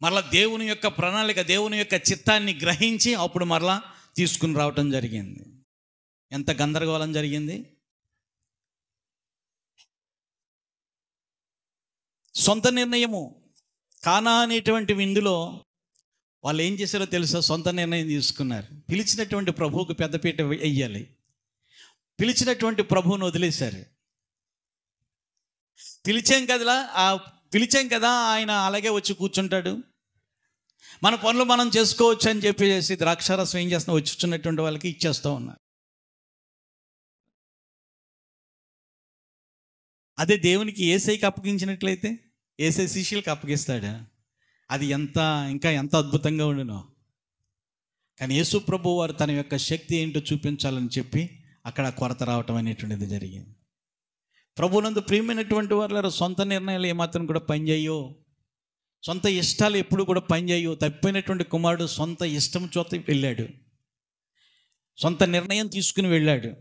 మరలా దేవుని యొక్క ప్రణాళిక, దేవుని యొక్క చిత్తాన్ని గ్రహించి అప్పుడు మరలా తీసుకుని రావటం జరిగింది. ఎంత గందరగోళం జరిగింది! సొంత నిర్ణయము. కానా అనేటువంటి విందులో వాళ్ళు ఏం చేశారో తెలుసా? సొంత నిర్ణయం తీసుకున్నారు. పిలిచినటువంటి ప్రభువుకు పెద్దపీట వెయ్యాలి, పిలిచినటువంటి ప్రభువును వదిలేశారు. పిలిచాం కదా ఆయన అలాగే వచ్చి కూర్చుంటాడు, మన పనులు మనం చేసుకోవచ్చు అని చెప్పేసి ద్రాక్షారసం ఏం చేస్తున్నా వచ్చుచున్నటువంటి వాళ్ళకి ఇచ్చేస్తూ ఉన్నారు. అదే దేవునికి యేసయ్యకి అప్పగించినట్లయితే యేసయ్య శిష్యులకు అప్పగిస్తాడా? అది ఇంకా ఎంత అద్భుతంగా ఉండునో. కానీ యేసు ప్రభు వారు తన యొక్క శక్తి ఏంటో చూపించాలని చెప్పి అక్కడ కొరత రావటం అనేటువంటిది జరిగింది. ప్రభువునందు ప్రియమైనటువంటి వారు సొంత నిర్ణయాలు ఏమాత్రం కూడా పనిచేయో, సొంత ఇష్టాలు ఎప్పుడు కూడా పనిచేయో. తప్పిపోయినటువంటి కుమారుడు సొంత ఇష్టం చోత వెళ్ళాడు, సొంత నిర్ణయం తీసుకుని వెళ్ళాడు,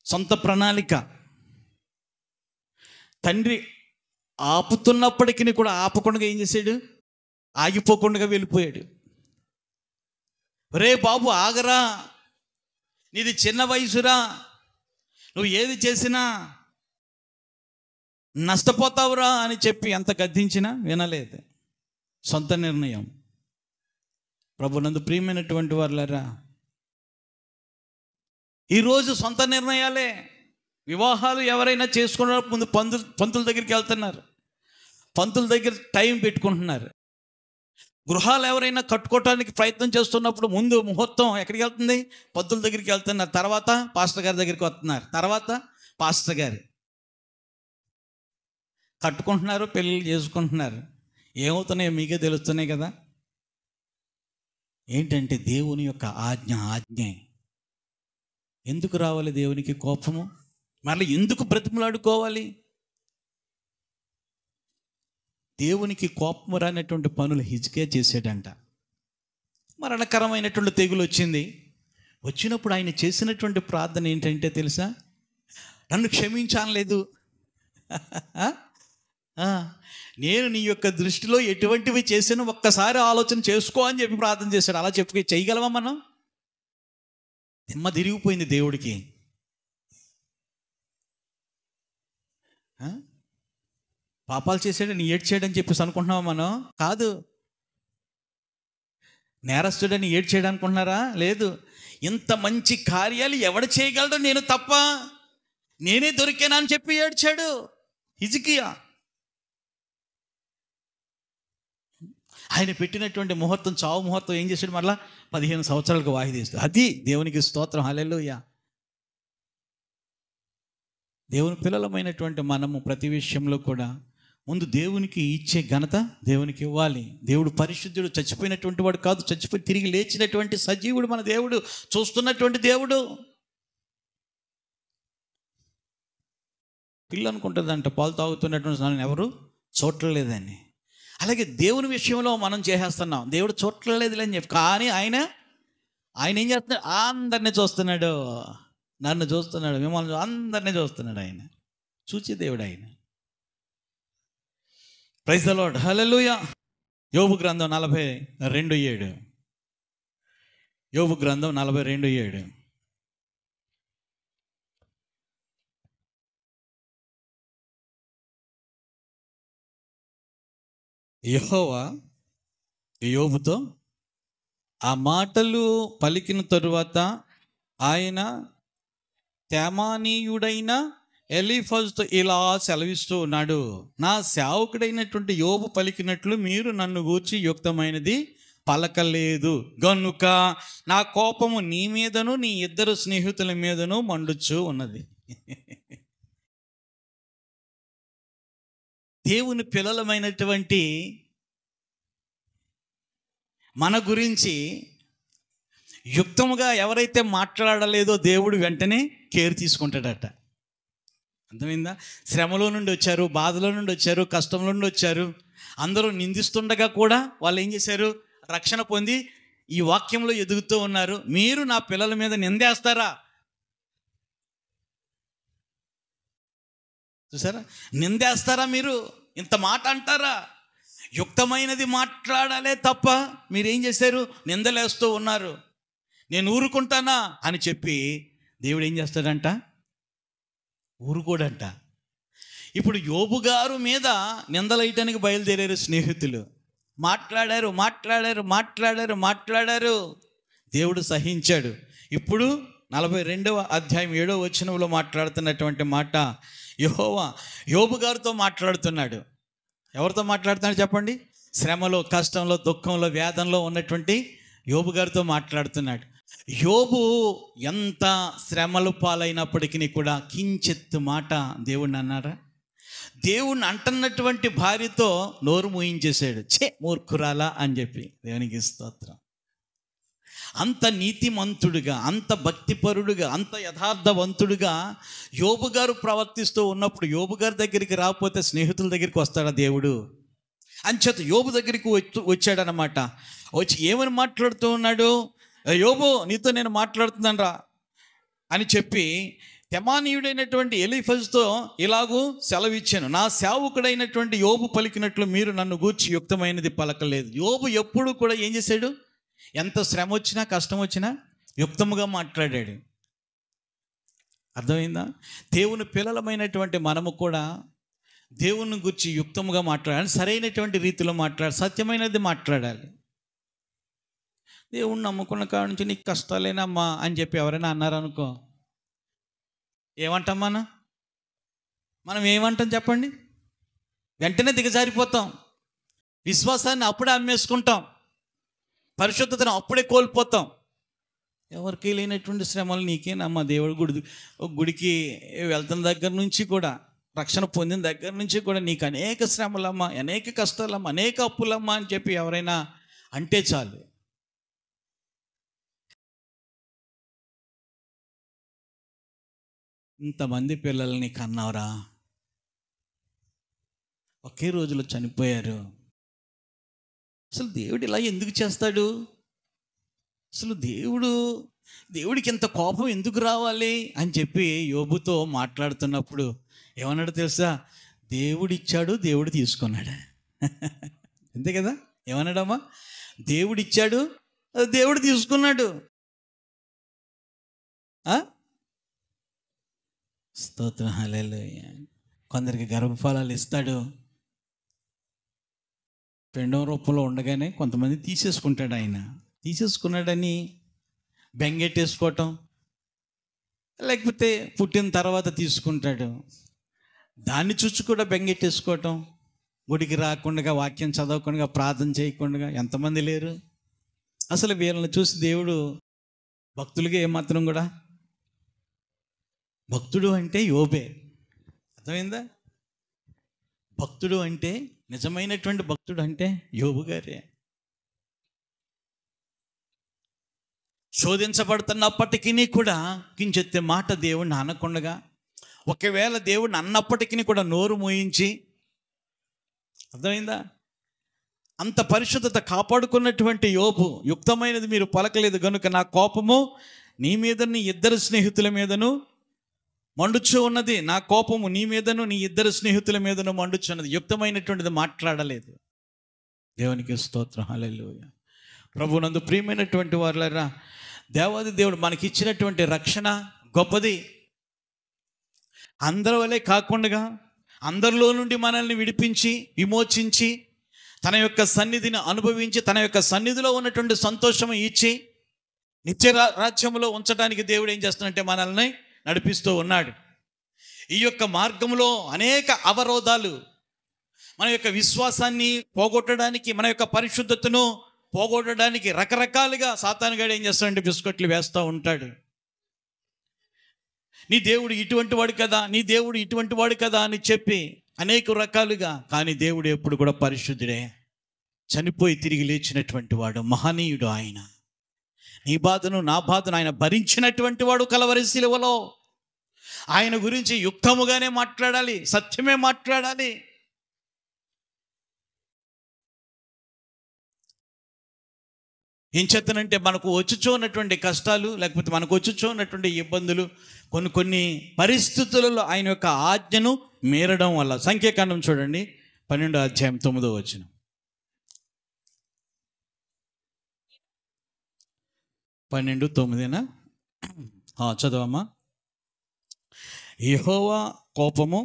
సొంత ప్రణాళిక. తండ్రి ఆపుతున్నప్పటికీ కూడా ఆపకుండా ఏం చేశాడు? ఆగిపోకుండా వెళ్ళిపోయాడు. రే బాబు ఆగరా, నీది చిన్న వయసురా, నువ్వు ఏది చేసినా నష్టపోతావురా అని చెప్పి ఎంత గద్దించినా వినలేదు. సొంత నిర్ణయం. ప్రభునందు ప్రియమైనటువంటి వారులారా, ఈరోజు సొంత నిర్ణయాలే. వివాహాలు ఎవరైనా చేసుకున్న ముందు పంతుల దగ్గరికి వెళ్తున్నారు, పంతుల దగ్గర టైం పెట్టుకుంటున్నారు. గృహాలు ఎవరైనా కట్టుకోవటానికి ప్రయత్నం చేస్తున్నప్పుడు ముందు ముహూర్తం ఎక్కడికి వెళ్తుంది? పంతుల దగ్గరికి వెళ్తున్నారు, తర్వాత పాస్టర్ గారి దగ్గరికి వస్తున్నారు, తర్వాత పాస్టర్ గారు. కట్టుకుంటున్నారు, పెళ్ళిళ్ళు చేసుకుంటున్నారు. ఏమవుతున్నాయో మీకే తెలుస్తున్నాయి కదా. ఏంటంటే దేవుని యొక్క ఆజ్ఞే. ఎందుకు రావాలి దేవునికి కోపము? మళ్ళీ ఎందుకు బ్రతిమలాడుకోవాలి? దేవునికి కోపం రానటువంటి పనులు హిజ్కియా చేసాడంట. మరణకరమైనటువంటి తెగులు వచ్చినప్పుడు ఆయన చేసినటువంటి ప్రార్థన ఏంటంటే తెలుసా? నన్ను క్షమించలేదు, నేను నీ యొక్క దృష్టిలో ఎటువంటివి చేసానో ఒక్కసారి ఆలోచన చేసుకో అని చెప్పి ప్రార్థన చేశాడు. అలా చెప్పి చేయగలమా మనం? దిమ్మ తిరిగిపోయింది దేవుడికి. ఆ? పాపాలు చేసాడని ఏడ్చాడని చెప్పేసి అనుకుంటున్నావా మనం? కాదు. నేరస్తుడని ఏడ్చాడు అనుకుంటున్నారా? లేదు. ఇంత మంచి కార్యాలు ఎవడు చేయగలడో నేను తప్ప, నేనే దొరికానా అని చెప్పి ఏడ్చాడు హిజ్కియా. ఆయన పెట్టినటువంటి ముహూర్తం, చావు ముహూర్తం ఏం చేశాడు? మరలా 15 సంవత్సరాలకు వాయిదా వేస్తాడు. అది దేవునికి స్తోత్రం. హల్లెలూయా. దేవుని పిల్లలమైనటువంటి మనము ప్రతి విషయంలో కూడా ముందు దేవునికి ఇచ్చే ఘనత దేవునికి ఇవ్వాలి. దేవుడు పరిశుద్ధుడు, చచ్చిపోయినటువంటి వాడు కాదు, చచ్చిపోయి తిరిగి లేచినటువంటి సజీవుడు మన దేవుడు, చూస్తున్నటువంటి దేవుడు. పిల్ల అనుకుంటుందంట పాలు తాగుతున్నటువంటి నన్ను ఎవరు చూడలేదని. అలాగే దేవుని విషయంలో మనం చేసేస్తున్నాం, దేవుడు చూడలేదులే అని చెప్పి. కానీ ఆయన ఏం చేస్తున్నాడు? అందరినీ చూస్తున్నాడు, నన్ను చూస్తున్నాడు, మిమ్మల్ని అందరినీ చూస్తున్నాడు. ఆయన చూచి దేవుడు ఆయన. Praise the Lord. హల్లెలూయా. యోబు గ్రంథం 42:7. యోబు గ్రంథం 42:7. యెహోవా యోబుతో ఆ మాటలు పలికిన తరువాత ఆయన తేమానీయుడైన ఎలీఫజుతో ఇలా సెలవిస్తూ ఉన్నాడు, నా సేవకుడైనటువంటి యోబు పలికినట్లు మీరు నన్ను గూర్చి యుక్తమైనది పలకలేదు గనుక నా కోపము నీ మీదను నీ ఇద్దరు స్నేహితుల మీదను మండుచు ఉన్నది. దేవుని పిల్లలమైనటువంటి మన గురించి యుక్తముగా ఎవరైతే మాట్లాడలేదో దేవుడు వెంటనే కేర్ తీసుకుంటాడట. అర్థమైందా? శ్రమలో నుండి వచ్చారు, బాధలో నుండి వచ్చారు, కష్టంలో నుండి వచ్చారు. అందరూ నిందిస్తుండగా కూడా వాళ్ళు ఏం చేశారు? రక్షణ పొంది ఈ వాక్యంలో ఎదుగుతూ ఉన్నారు. మీరు నా పిల్లల మీద నిందేస్తారా? చూసారా? నిందేస్తారా? మీరు ఇంత మాట అంటారా? యుక్తమైనది మాట్లాడాలే తప్ప మీరేం చేశారు? నిందలేస్తూ ఉన్నారు. నేను ఊరుకుంటానా అని చెప్పి దేవుడు ఏం చేస్తాడంట? ఊరుకోడంట. ఇప్పుడు యోబు గారు మీద నిందలేయటానికి బయలుదేరారు స్నేహితులు. మాట్లాడారు. దేవుడు సహించాడు. ఇప్పుడు 42వ అధ్యాయం 7వ వచనంలో మాట్లాడుతున్నటువంటి మాట, యెహోవా యోబు గారితో మాట్లాడుతున్నాడు. ఎవరితో మాట్లాడుతున్నాడు చెప్పండి? శ్రమలో, కష్టంలో, దుఃఖంలో, వేదనలో ఉన్నటువంటి యోబు గారితో మాట్లాడుతున్నాడు. యోబు ఎంత శ్రమలు పాలైనప్పటికీ కూడా కించెత్తు మాట దేవుణ్ణి అన్నారా? దేవుణ్ణి అంటున్నటువంటి భార్యతో నోరు మూయించేశాడు. మూర్ఖురాలా అని చెప్పి. దేవునికి స్తోత్రం. అంత నీతిమంతుడుగా, అంత భక్తిపరుడుగా, అంత యథార్థవంతుడుగా యోబు గారు ప్రవర్తిస్తూ ఉన్నప్పుడు యోబు గారి దగ్గరికి రాకపోతే స్నేహితుల దగ్గరికి వస్తాడా దేవుడు? అంచేత యోబు దగ్గరికి వచ్చాడనమాట. వచ్చి ఏమని మాట్లాడుతూ ఉన్నాడు? యోబు, నీతో నేను మాట్లాడుతున్నాను రా అని చెప్పి తెమానీయుడైనటువంటి ఎలీఫజుతో ఇలాగూ సెలవిచ్చాను, నా సేవకుడైనటువంటి యోబు పలికినట్లు మీరు నన్ను గూర్చి యుక్తమైనది పలకలేదు. యోబు ఎప్పుడు కూడా ఏం చేశాడు? ఎంత శ్రమ వచ్చినా, కష్టం వచ్చినా యుక్తముగా మాట్లాడాడు. అర్థమైందా? దేవుని పిల్లలమైనటువంటి మనము కూడా దేవుని గురించి యుక్తముగా మాట్లాడాలి, సరైనటువంటి రీతిలో మాట్లాడాలి, సత్యమైనది మాట్లాడాలి. దేవుణ్ణి నమ్ముకున్న కాడ నుంచి నీకు కష్టాలేనమ్మా అని చెప్పి ఎవరైనా అన్నారనుకో, ఏమంటాం మనం ఏమంటాం చెప్పండి? వెంటనే దిగజారిపోతాం, విశ్వాసాన్ని అప్పుడే అమ్మేసుకుంటాం, పరిశుద్ధతను అప్పుడే కోల్పోతాం. ఎవరికి లేనటువంటి శ్రమలు నీకేనమ్మా? దేవుడి గుడికి వెళ్తున్న దగ్గర నుంచి కూడా, రక్షణ పొందిన దగ్గర నుంచి కూడా నీకు అనేక శ్రమలమ్మా, అనేక కష్టాలమ్మా, అనేక అప్పులమ్మా అని చెప్పి ఎవరైనా అంటే చాలు. ఇంతమంది పిల్లల్ని కన్నావురా, ఒకే రోజులో చనిపోయారు. అసలు దేవుడు ఇలా ఎందుకు చేస్తాడు? అసలు దేవుడికి ఇంత కోపం ఎందుకు రావాలి అని చెప్పి యోబుతో మాట్లాడుతున్నప్పుడు ఏమన్నాడు తెలుసా? దేవుడిచ్చాడు, దేవుడు తీసుకున్నాడు. అంతే కదా? ఏమన్నాడమ్మా? దేవుడిచ్చాడు, దేవుడు తీసుకున్నాడు. స్తోత్రం. హల్లెలూయా. కొందరికి గర్భఫలాలు ఇస్తాడు, పిండం రూపంలో ఉండగానే కొంతమంది తీసేసుకుంటాడు. ఆయన తీసేసుకున్నాడని బెంగెట్టేసుకోవటం, లేకపోతే పుట్టిన తర్వాత తీసుకుంటాడు దాన్ని చూసి కూడా బెంగెట్టేసుకోవటం, గుడికి రాకుండా, వాక్యం చదవకుండా, ప్రార్థన చేయకుండా ఎంతమంది లేరు. అసలు వీళ్ళని చూసి దేవుడు భక్తులుగా ఏమాత్రం కూడా, భక్తుడు అంటే యోబే, అర్థమైందా? భక్తుడు అంటే, నిజమైనటువంటి భక్తుడు అంటే యోబు గారే. శోధించబడుతున్నప్పటికీ కూడా కించెత్తే మాట దేవుడిని అనకుండగా, ఒకవేళ దేవుడిని అన్నప్పటికీ కూడా నోరు మోయించి, అర్థమైందా? అంత పరిశుద్ధత కాపాడుకున్నటువంటి యోబు, యుక్తమైనది మీరు పలకలేదు కనుక నా కోపము నీ మీద, నీ ఇద్దరు స్నేహితుల మీదను మండుచు ఉన్నది. నా కోపము నీ మీదను, నీ ఇద్దరు స్నేహితుల మీదను మండుచు ఉన్నది. యుక్తమైనటువంటిది మాట్లాడలేదు. దేవునికి స్తోత్రం, హల్లెలూయా. ప్రభునందు ప్రియమైనటువంటి వారులారా, దేవాది దేవుడు మనకి ఇచ్చినటువంటి రక్షణ గొప్పది. అందరి వలె కాకుండా అందరిలో నుండి మనల్ని విడిపించి, విమోచించి, తన యొక్క సన్నిధిని అనుభవించి, తన యొక్క సన్నిధిలో ఉన్నటువంటి సంతోషం ఇచ్చి నిత్య రాజ్యంలో ఉంచడానికి దేవుడు ఏం చేస్తున్నాడంటే మనల్ని నడిపిస్తూ ఉన్నాడు. ఈ యొక్క మార్గంలో అనేక అవరోధాలు, మన యొక్క విశ్వాసాన్ని పోగొట్టడానికి, మన యొక్క పరిశుద్ధతను పోగొట్టడానికి రకరకాలుగా సాతానుగాడు ఏం చేస్తాడంటే బిస్కెట్లు వేస్తూ ఉంటాడు. నీ దేవుడు ఇటువంటి వాడు కదా, నీ దేవుడు ఇటువంటి వాడు కదా అని చెప్పి అనేక రకాలుగా. కానీ దేవుడు ఎప్పుడు కూడా పరిశుద్ధుడే, చనిపోయి తిరిగి లేచినటువంటి వాడు, మహనీయుడు ఆయన. నీ బాధను, నా బాధను ఆయన భరించినటువంటి వాడు కలవరి శిలువలో. ఆయన గురించి యుక్తముగానే మాట్లాడాలి, సత్యమే మాట్లాడాలి. ఏం చేతనంటే మనకు వచ్చుచో ఉన్నటువంటి కష్టాలు, లేకపోతే మనకు వచ్చుచో ఉన్నటువంటి ఇబ్బందులు, కొన్ని పరిస్థితులలో ఆయన యొక్క ఆజ్ఞను మీరడం వల్ల. సంఖ్యాకాండం చూడండి, 12వ అధ్యాయం 9వ వచనం. 12:9 చదవమ్మా. యెహోవా కోపము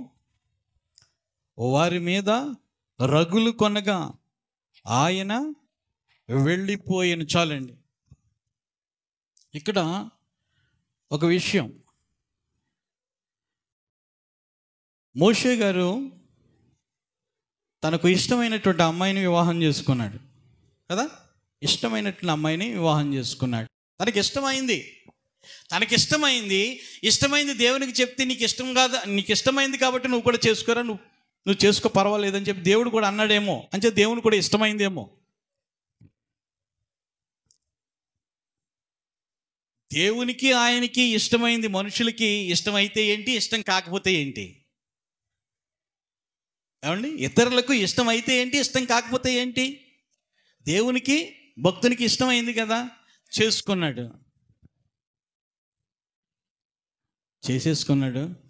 వారి మీద రగులు కొనగా ఆయన వెళ్ళిపోయిన. చాలండి. ఇక్కడ ఒక విషయం, మోషే గారు తనకు ఇష్టమైనటువంటి అమ్మాయిని వివాహం చేసుకున్నాడు కదా. ఇష్టమైనటువంటి అమ్మాయిని వివాహం చేసుకున్నాడు. ఇష్టమైంది దేవునికి చెప్తే నీకు ఇష్టం కాదు, నీకు ఇష్టమైంది కాబట్టి నువ్వు కూడా చేసుకోరా, నువ్వు చేసుకో, పర్వాలేదని చెప్పి దేవుడు కూడా అన్నాడేమో, అంటే దేవుని కూడా ఇష్టమైందేమో. దేవునికి ఆయనకి ఇష్టమైంది, మనుషులకి ఇష్టమైతే ఏంటి, ఇష్టం కాకపోతే ఏంటి? ఏమండి, ఇతరులకు ఇష్టమైతే ఏంటి, ఇష్టం కాకపోతే ఏంటి? దేవునికి, భక్తునికి ఇష్టమైంది కదా, చేసేసుకున్నాడు.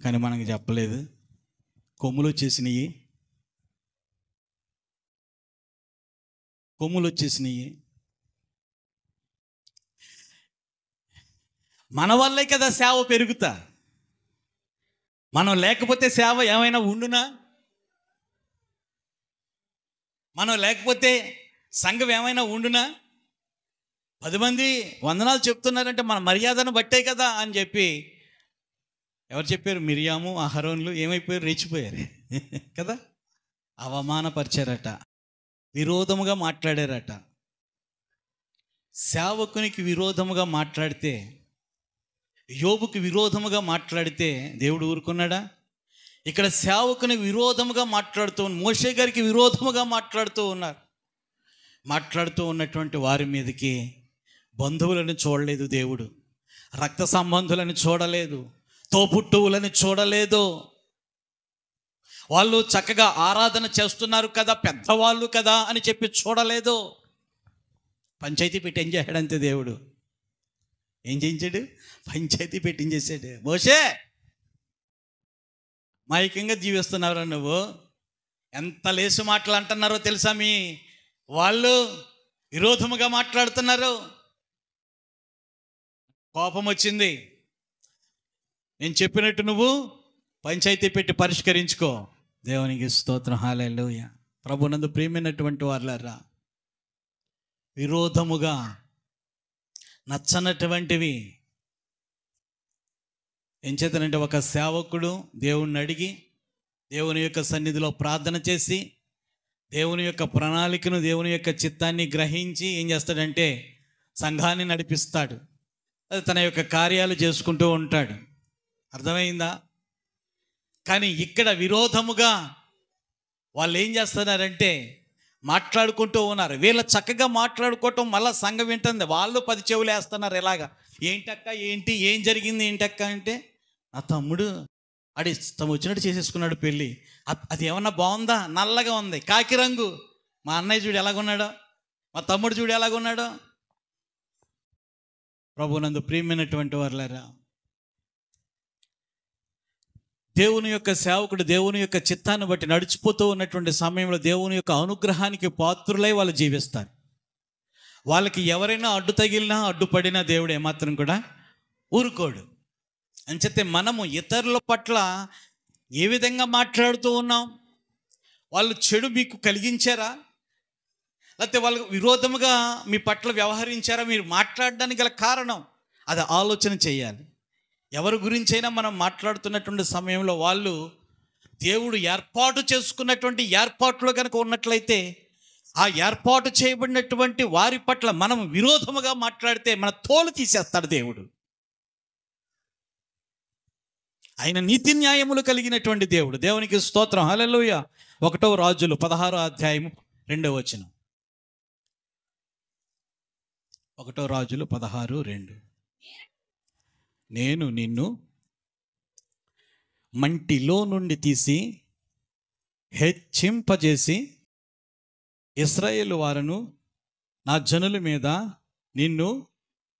కానీ మనకి చెప్పలేదు. కొమ్ములు వచ్చేసినాయి. మన వల్లే కదా సేవ పెరుగుతా. మనం లేకపోతే సేవ ఏమైనా ఉండునా? మనం లేకపోతే సంఘం ఏమైనా ఉండునా? 10 మంది వందనాలు చెప్తున్నారంటే మన మర్యాదను బట్టే కదా అని చెప్పి ఎవరు చెప్పారు? మిరియాము, అహరోన్లు ఏమైపోయారు? రెచ్చిపోయారు కదా. అవమానపరిచారట, విరోధముగా మాట్లాడారట. సేవకునికి విరోధముగా మాట్లాడితే, యోబుకి విరోధముగా మాట్లాడితే దేవుడు ఊరుకున్నాడా? ఇక్కడ సేవకుని విరోధముగా మాట్లాడుతూ, మోషే గారికి విరోధముగా మాట్లాడుతూ ఉన్నటువంటి వారి మీదకి బంధువులను చూడలేదు దేవుడు, రక్త సంబంధులను చూడలేదు, తోబుట్టువులను చూడలేదు. వాళ్ళు చక్కగా ఆరాధన చేస్తున్నారు కదా, పెద్దవాళ్ళు కదా అని చెప్పి చూడలేదు. పంచాయతీ పెట్టి ఏం చేశాడంతే దేవుడు. ఏం చేయించాడు? పంచాయతీ పెట్టించేసాడు. మోషే, మైకంగా జీవిస్తున్నావురా నువ్వు, ఎంత లేసు మాటలు అంటున్నారో తెలుసా? మీ వాళ్ళు విరోధముగా మాట్లాడుతున్నారు. కోపం వచ్చింది. నేను చెప్పినట్టు నువ్వు పంచాయతీ పెట్టి పరిష్కరించుకో. దేవునికి స్తోత్రం, హల్లెలూయా. ప్రభునందు ప్రియమైనటువంటి వారులారా, విరోధముగా నచ్చనటువంటివి ఏం చేతనంటే, ఒక సేవకుడు దేవుణ్ణి అడిగి దేవుని యొక్క సన్నిధిలో ప్రార్థన చేసి దేవుని యొక్క ప్రణాళికను, దేవుని యొక్క చిత్తాన్ని గ్రహించి ఏం చేస్తాడంటే సంఘాన్ని నడిపిస్తాడు. అది తన యొక్క కార్యాలు చేసుకుంటూ ఉంటాడు. అర్థమైందా? కానీ ఇక్కడ విరోధముగా వాళ్ళు ఏం చేస్తున్నారంటే మాట్లాడుకుంటూ ఉన్నారు. వీళ్ళ చక్కగా మాట్లాడుకోవటం మళ్ళీ సంఘం వింటుంది. వాళ్ళు 10 చెవులు వేస్తున్నారు. ఎలాగా, ఏంటక్క, ఏంటి, ఏం జరిగింది, ఏంటక్క అంటే, నా తమ్ముడు ఆడి తమ వచ్చినట్టు చేసేసుకున్నాడు పెళ్ళి. అది ఏమన్నా బాగుందా? నల్లగా ఉంది, కాకి రంగు. మా అన్నయ్య చూడు ఎలాగున్నాడో, మా తమ్ముడు చూడు ఎలాగున్నాడో. ప్రభునందు ప్రియమైనటువంటి వారులారా, దేవుని యొక్క సేవకుడు దేవుని యొక్క చిత్తాన్ని బట్టి నడిచిపోతూ ఉన్నటువంటి సమయంలో దేవుని యొక్క అనుగ్రహానికి పాత్రులై వాళ్ళు జీవిస్తారు. వాళ్ళకి ఎవరైనా అడ్డు తగిలినా, అడ్డుపడినా దేవుడు ఏమాత్రం కూడా ఊరుకోడు. అంచేతే మనము ఇతరుల పట్ల ఏ విధంగా మాట్లాడుతూ ఉన్నాం? వాళ్ళు చెడు మీకు కలిగించారా, లేకపోతే వాళ్ళకు విరోధముగా మీ పట్ల వ్యవహరించారా? మీరు మాట్లాడడానికి గల కారణం అది ఆలోచన చేయాలి. ఎవరి గురించైనా మనం మాట్లాడుతున్నటువంటి సమయంలో వాళ్ళు దేవుడు ఏర్పాటు చేసుకున్నటువంటి ఏర్పాట్లో కనుక ఉన్నట్లయితే, ఆ ఏర్పాటు చేయబడినటువంటి వారి పట్ల మనం విరోధముగా మాట్లాడితే మన తోలు తీసేస్తాడు దేవుడు. ఆయన నీతి న్యాయములు కలిగినటువంటి దేవుడు. దేవునికి స్తోత్రం, హల్లెలూయా. 1 రాజులు 16వ అధ్యాయము 2వ వచనం. 1 రాజులు 16:2. నేను నిన్ను మంటిలో నుండి తీసి హెచ్చింపజేసి ఇశ్రాయేలు వారును నా జనుల మీద నిన్ను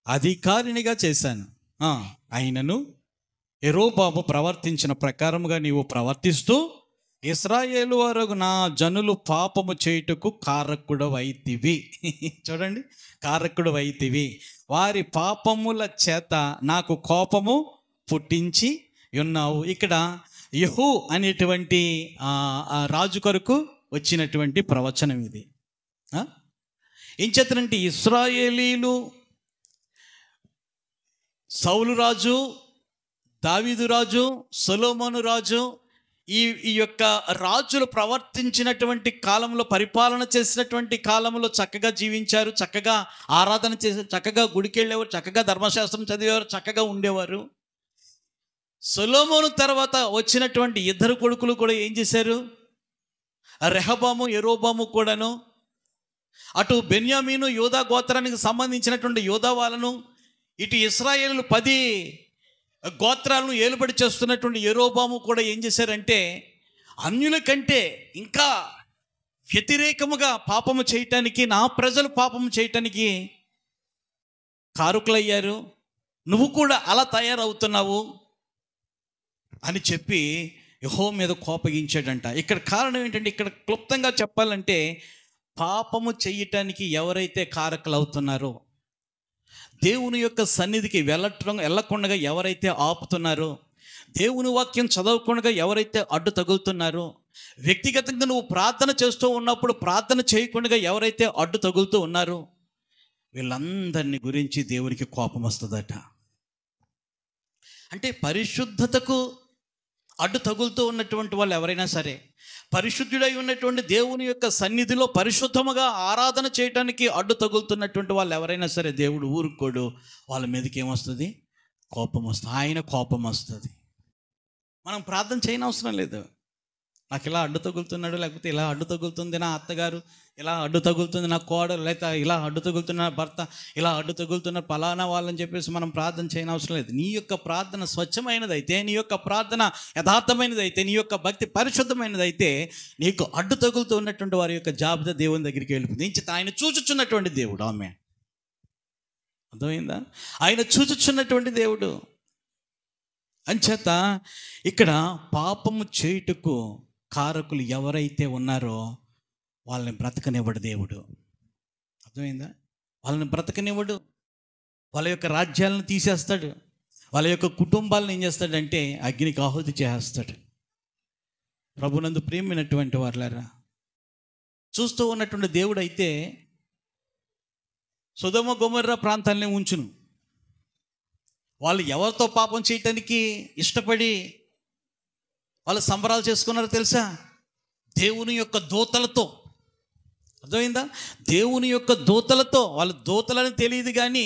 అధికారినిగా చేశాను. అయినను యెరోబాము ప్రవర్తించిన ప్రకారముగా నీవు ప్రవర్తిస్తూ ఇశ్రాయేలు వారు నా జనులు పాపము చేయుటకు కారకుడవైతివి. చూడండి, కారకుడవైతివి. వారి పాపముల చేత నాకు కోపము పుట్టించి ఉన్నావు. ఇక్కడ యెహూ అనేటువంటి రాజు కొరకు వచ్చినటువంటి ప్రవచనం ఇది. ఏం చేతనంటే, ఇశ్రాయేలీలు సౌలు రాజు, దావీదు రాజు, సొలొమోను రాజు, ఈ యొక్క రాజులు ప్రవర్తించినటువంటి కాలంలో, పరిపాలన చేసినటువంటి కాలంలో చక్కగా జీవించారు, చక్కగా ఆరాధన చేశారు, చక్కగా గుడికి వెళ్ళేవారు, చక్కగా ధర్మశాస్త్రం చదివేవారు, చక్కగా ఉండేవారు. సొలొమోను తర్వాత వచ్చినటువంటి 2 కొడుకులు కూడా ఏం చేశారు? రెహబాము, యెరోబాము కూడాను అటు బెన్యామీను యూదా గోత్రానికి సంబంధించినటువంటి యూదా వాళ్ళను, ఇటు ఇశ్రాయేలు 10 గోత్రాలను ఏలుబడి చేస్తున్నటువంటి యెరోబాము కూడా ఏం చేశారంటే అన్యుల కంటే ఇంకా వ్యతిరేకముగా పాపము చేయటానికి, నా ప్రజలు పాపము చేయటానికి కారకులయ్యారు. నువ్వు కూడా అలా తయారవుతున్నావు అని చెప్పి యెహోవా మీద కోపగించాడంట. ఇక్కడ కారణం ఏంటంటే, ఇక్కడ క్లుప్తంగా చెప్పాలంటే, పాపము చేయటానికి ఎవరైతే కారకులు అవుతున్నారో, దేవుని యొక్క సన్నిధికి వెళ్ళకుండా ఎవరైతే ఆపుతున్నారో, దేవుని వాక్యం చదవకుండా ఎవరైతే అడ్డు తగులుతున్నారో, వ్యక్తిగతంగా నువ్వు ప్రార్థన చేస్తూ ఉన్నప్పుడు ప్రార్థన చేయకుండా ఎవరైతే అడ్డు తగులుతూ ఉన్నారో, వీళ్ళందరినీ గురించి దేవునికి కోపం వస్తుందట. అంటే పరిశుద్ధతకు అడ్డు తగులుతూ ఉన్నటువంటి వాళ్ళు ఎవరైనా సరే, పరిశుద్ధుడై ఉన్నటువంటి దేవుని యొక్క సన్నిధిలో పరిశుద్ధముగా ఆరాధన చేయడానికి అడ్డు తగులుతున్నటువంటి వాళ్ళు ఎవరైనా సరే, దేవుడు ఊరుకోడు. వాళ్ళ మీదకి ఏమొస్తుంది? కోపం వస్తుంది. ఆయన కోపం వస్తుంది. మనం ప్రార్థన చేయనవసరం లేదు. నాకు ఇలా అడ్డు తగులుతున్నాడు, లేకపోతే ఇలా అడ్డు తగులుతుంది నా అత్తగారు, ఇలా అడ్డు తగులుతుంది నా కోడలు, లేకపోతే ఇలా అడ్డు తగులుతున్న నా భర్త, ఇలా అడ్డు తగులుతున్న పలానా వాళ్ళని చెప్పేసి మనం ప్రార్థన చేయనవసరం లేదు. నీ యొక్క ప్రార్థన స్వచ్ఛమైనదైతే, నీ యొక్క ప్రార్థన యథార్థమైనదైతే, నీ యొక్క భక్తి పరిశుద్ధమైనదైతే, నీకు అడ్డు తగులుతూ ఉన్నటువంటి వారి యొక్క జాబితా దేవుని దగ్గరికి వెళ్ళిపోయింది. ఇంత ఆయన చూచుచున్నటువంటి దేవుడు. ఆమె అర్థమైందా? ఆయన చూచుచున్నటువంటి దేవుడు. అంచేత ఇక్కడ పాపము చేయుటకు కారకులు ఎవరైతే ఉన్నారో వాళ్ళని బ్రతకనివ్వడు దేవుడు. అర్థమైందా? వాళ్ళని బ్రతకనివ్వడు. వాళ్ళ యొక్క రాజ్యాలను తీసేస్తాడు. వాళ్ళ యొక్క కుటుంబాలను ఏం చేస్తాడంటే అగ్నికి ఆహుతి చేస్తాడు. ప్రభునందు ప్రియమైనటువంటి వాళ్ళారా, చూస్తూ ఉన్నటువంటి దేవుడు అయితే సొదొమ గొమొర్రా ప్రాంతాలనే ఉంచును. వాళ్ళు ఎవరితో పాపం చేయటానికి ఇష్టపడి వాళ్ళు సంబరాలు చేసుకున్నారో తెలుసా? దేవుని యొక్క దూతలతో. అర్థమైందా? దేవుని యొక్క దూతలతో. వాళ్ళు దూతలని తెలియదు కానీ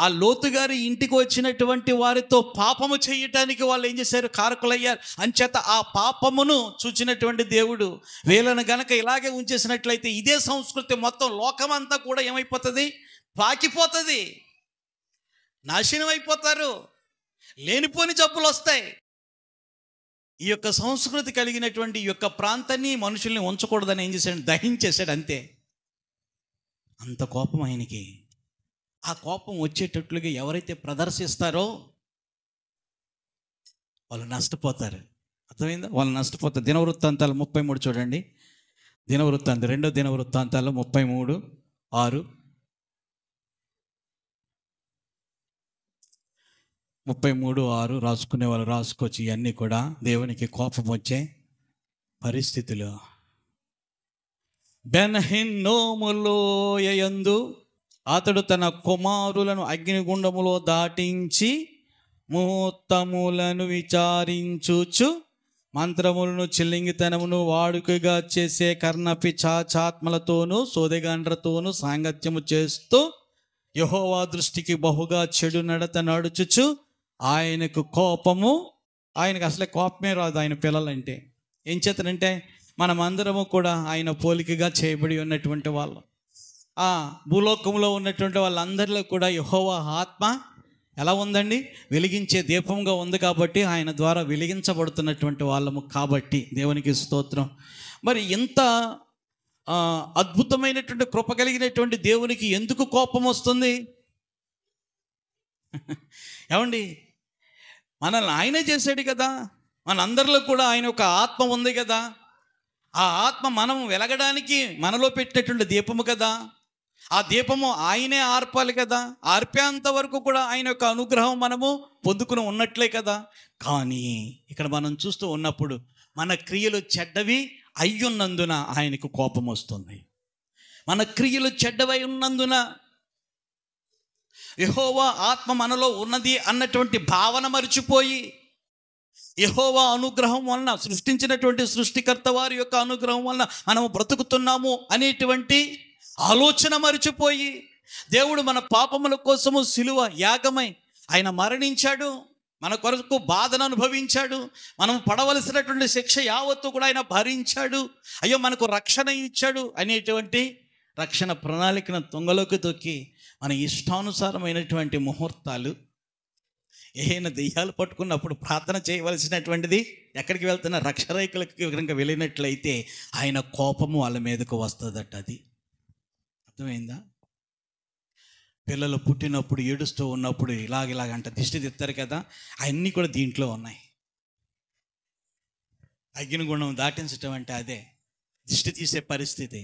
ఆ లోతు గారి ఇంటికి వచ్చినటువంటి వారితో పాపము చేయటానికి వాళ్ళు ఏం చేశారు? కారకులయ్యారు. అంచేత ఆ పాపమును చూచినటువంటి దేవుడు వీళ్ళను గనక ఇలాగే ఉంచేసినట్లయితే ఇదే సంస్కృతి మొత్తం లోకమంతా కూడా ఏమైపోతుంది? పాకిపోతుంది, నాశనం అయిపోతారు, లేనిపోని జబ్బులు వస్తాయి. ఈ యొక్క సంస్కృతి కలిగినటువంటి ఈ యొక్క ప్రాంతాన్ని, మనుషుల్ని ఉంచకూడదని ఏం చేశాడు? దహించేశాడు. అంతే. అంత కోపం ఆయనకి. ఆ కోపం వచ్చేటట్లుగా ఎవరైతే ప్రదర్శిస్తారో వాళ్ళు నష్టపోతారు. అర్థమైందా? వాళ్ళు నష్టపోతారు. దినవృత్తాంతాలు 33 చూడండి. రెండో దినవృత్తాంతాలు 33:6. 33:6 రాసుకునే వాళ్ళు రాసుకోవచ్చు. ఇవన్నీ కూడా దేవునికి కోపం వచ్చే పరిస్థితులు. బెన్హిన్నోములోయందు అతడు తన కుమారులను అగ్నిగుండములో దాటించి ముహూర్తములను విచారించుచు మంత్రములను చిల్లింగితనమును వాడుకగా చేసే కర్ణపిచాచాత్మలతోనూ సోదెగాండ్రతోనూ సాంగత్యము చేస్తూ యెహోవా దృష్టికి బహుగా చెడు నడత నడుచుచు ఆయనకు కోపము. ఆయనకు అసలే కోపమే రాదు ఆయన పిల్లలంటే. ఏం చేతనంటే మనమందరము కూడా ఆయన పోలికగా చేయబడి ఉన్నటువంటి వాళ్ళం. ఆ భూలోకంలో ఉన్నటువంటి వాళ్ళందరిలో కూడా యెహోవా ఆత్మ ఎలా ఉందండి? వెలిగించే దీపంగా ఉంది. కాబట్టి ఆయన ద్వారా వెలిగించబడుతున్నటువంటి వాళ్ళము కాబట్టి దేవునికి స్తోత్రం. మరి ఇంత అద్భుతమైనటువంటి కృప కలిగినటువంటి దేవునికి ఎందుకు కోపం వస్తుంది? ఏమండి, మనల్ని ఆయనే చేశాడు కదా. మనందరిలో కూడా ఆయన ఒక ఆత్మ ఉంది కదా. ఆ ఆత్మ మనం వెలగడానికి మనలో పెట్టినటువంటి దీపము కదా. ఆ దీపము ఆయనే ఆర్పాలి కదా. ఆర్పేంత వరకు కూడా ఆయన యొక్క అనుగ్రహం మనము పొందుకుని ఉన్నట్లే కదా. కానీ ఇక్కడ మనం చూస్తూ ఉన్నప్పుడు మన క్రియలు చెడ్డవి అయ్యున్నందున ఆయనకు కోపం వస్తుంది. మన క్రియలు చెడ్డవై ఉన్నందున, యెహోవా ఆత్మ మనలో ఉన్నది అన్నటువంటి భావన మరిచిపోయి, యెహోవా అనుగ్రహం వలన, సృష్టించినటువంటి సృష్టికర్త వారి యొక్క అనుగ్రహం వలన మనము బ్రతుకుతున్నాము అనేటువంటి ఆలోచన మరిచిపోయి, దేవుడు మన పాపముల కోసము సిలువ యాగమై ఆయన మరణించాడు, మన కొరకు బాధను అనుభవించాడు, మనం పడవలసినటువంటి శిక్ష యావత్తు కూడా ఆయన భరించాడు, అయ్యో మనకు రక్షణ ఇచ్చాడు అనేటువంటి రక్షణ ప్రణాళికను తొంగలోకి తొక్కి మన ఇష్టానుసారమైనటువంటి ముహూర్తాలు, ఏదైనా దెయ్యాలు పట్టుకున్నప్పుడు ప్రార్థన చేయవలసినటువంటిది ఎక్కడికి వెళ్తున్నా? రక్షరేఖలకి కనుక వెళ్ళినట్లయితే ఆయన కోపము వాళ్ళ మీదకు వస్తుందట. అది అర్థమైందా? పిల్లలు పుట్టినప్పుడు ఏడుస్తూ ఉన్నప్పుడు ఇలాగంట దిష్టి తిత్తారు కదా, అవన్నీ కూడా దీంట్లో ఉన్నాయి. అగ్నిగుండం దాటించటం అంటే అదే దిష్టి తీసే పరిస్థితి.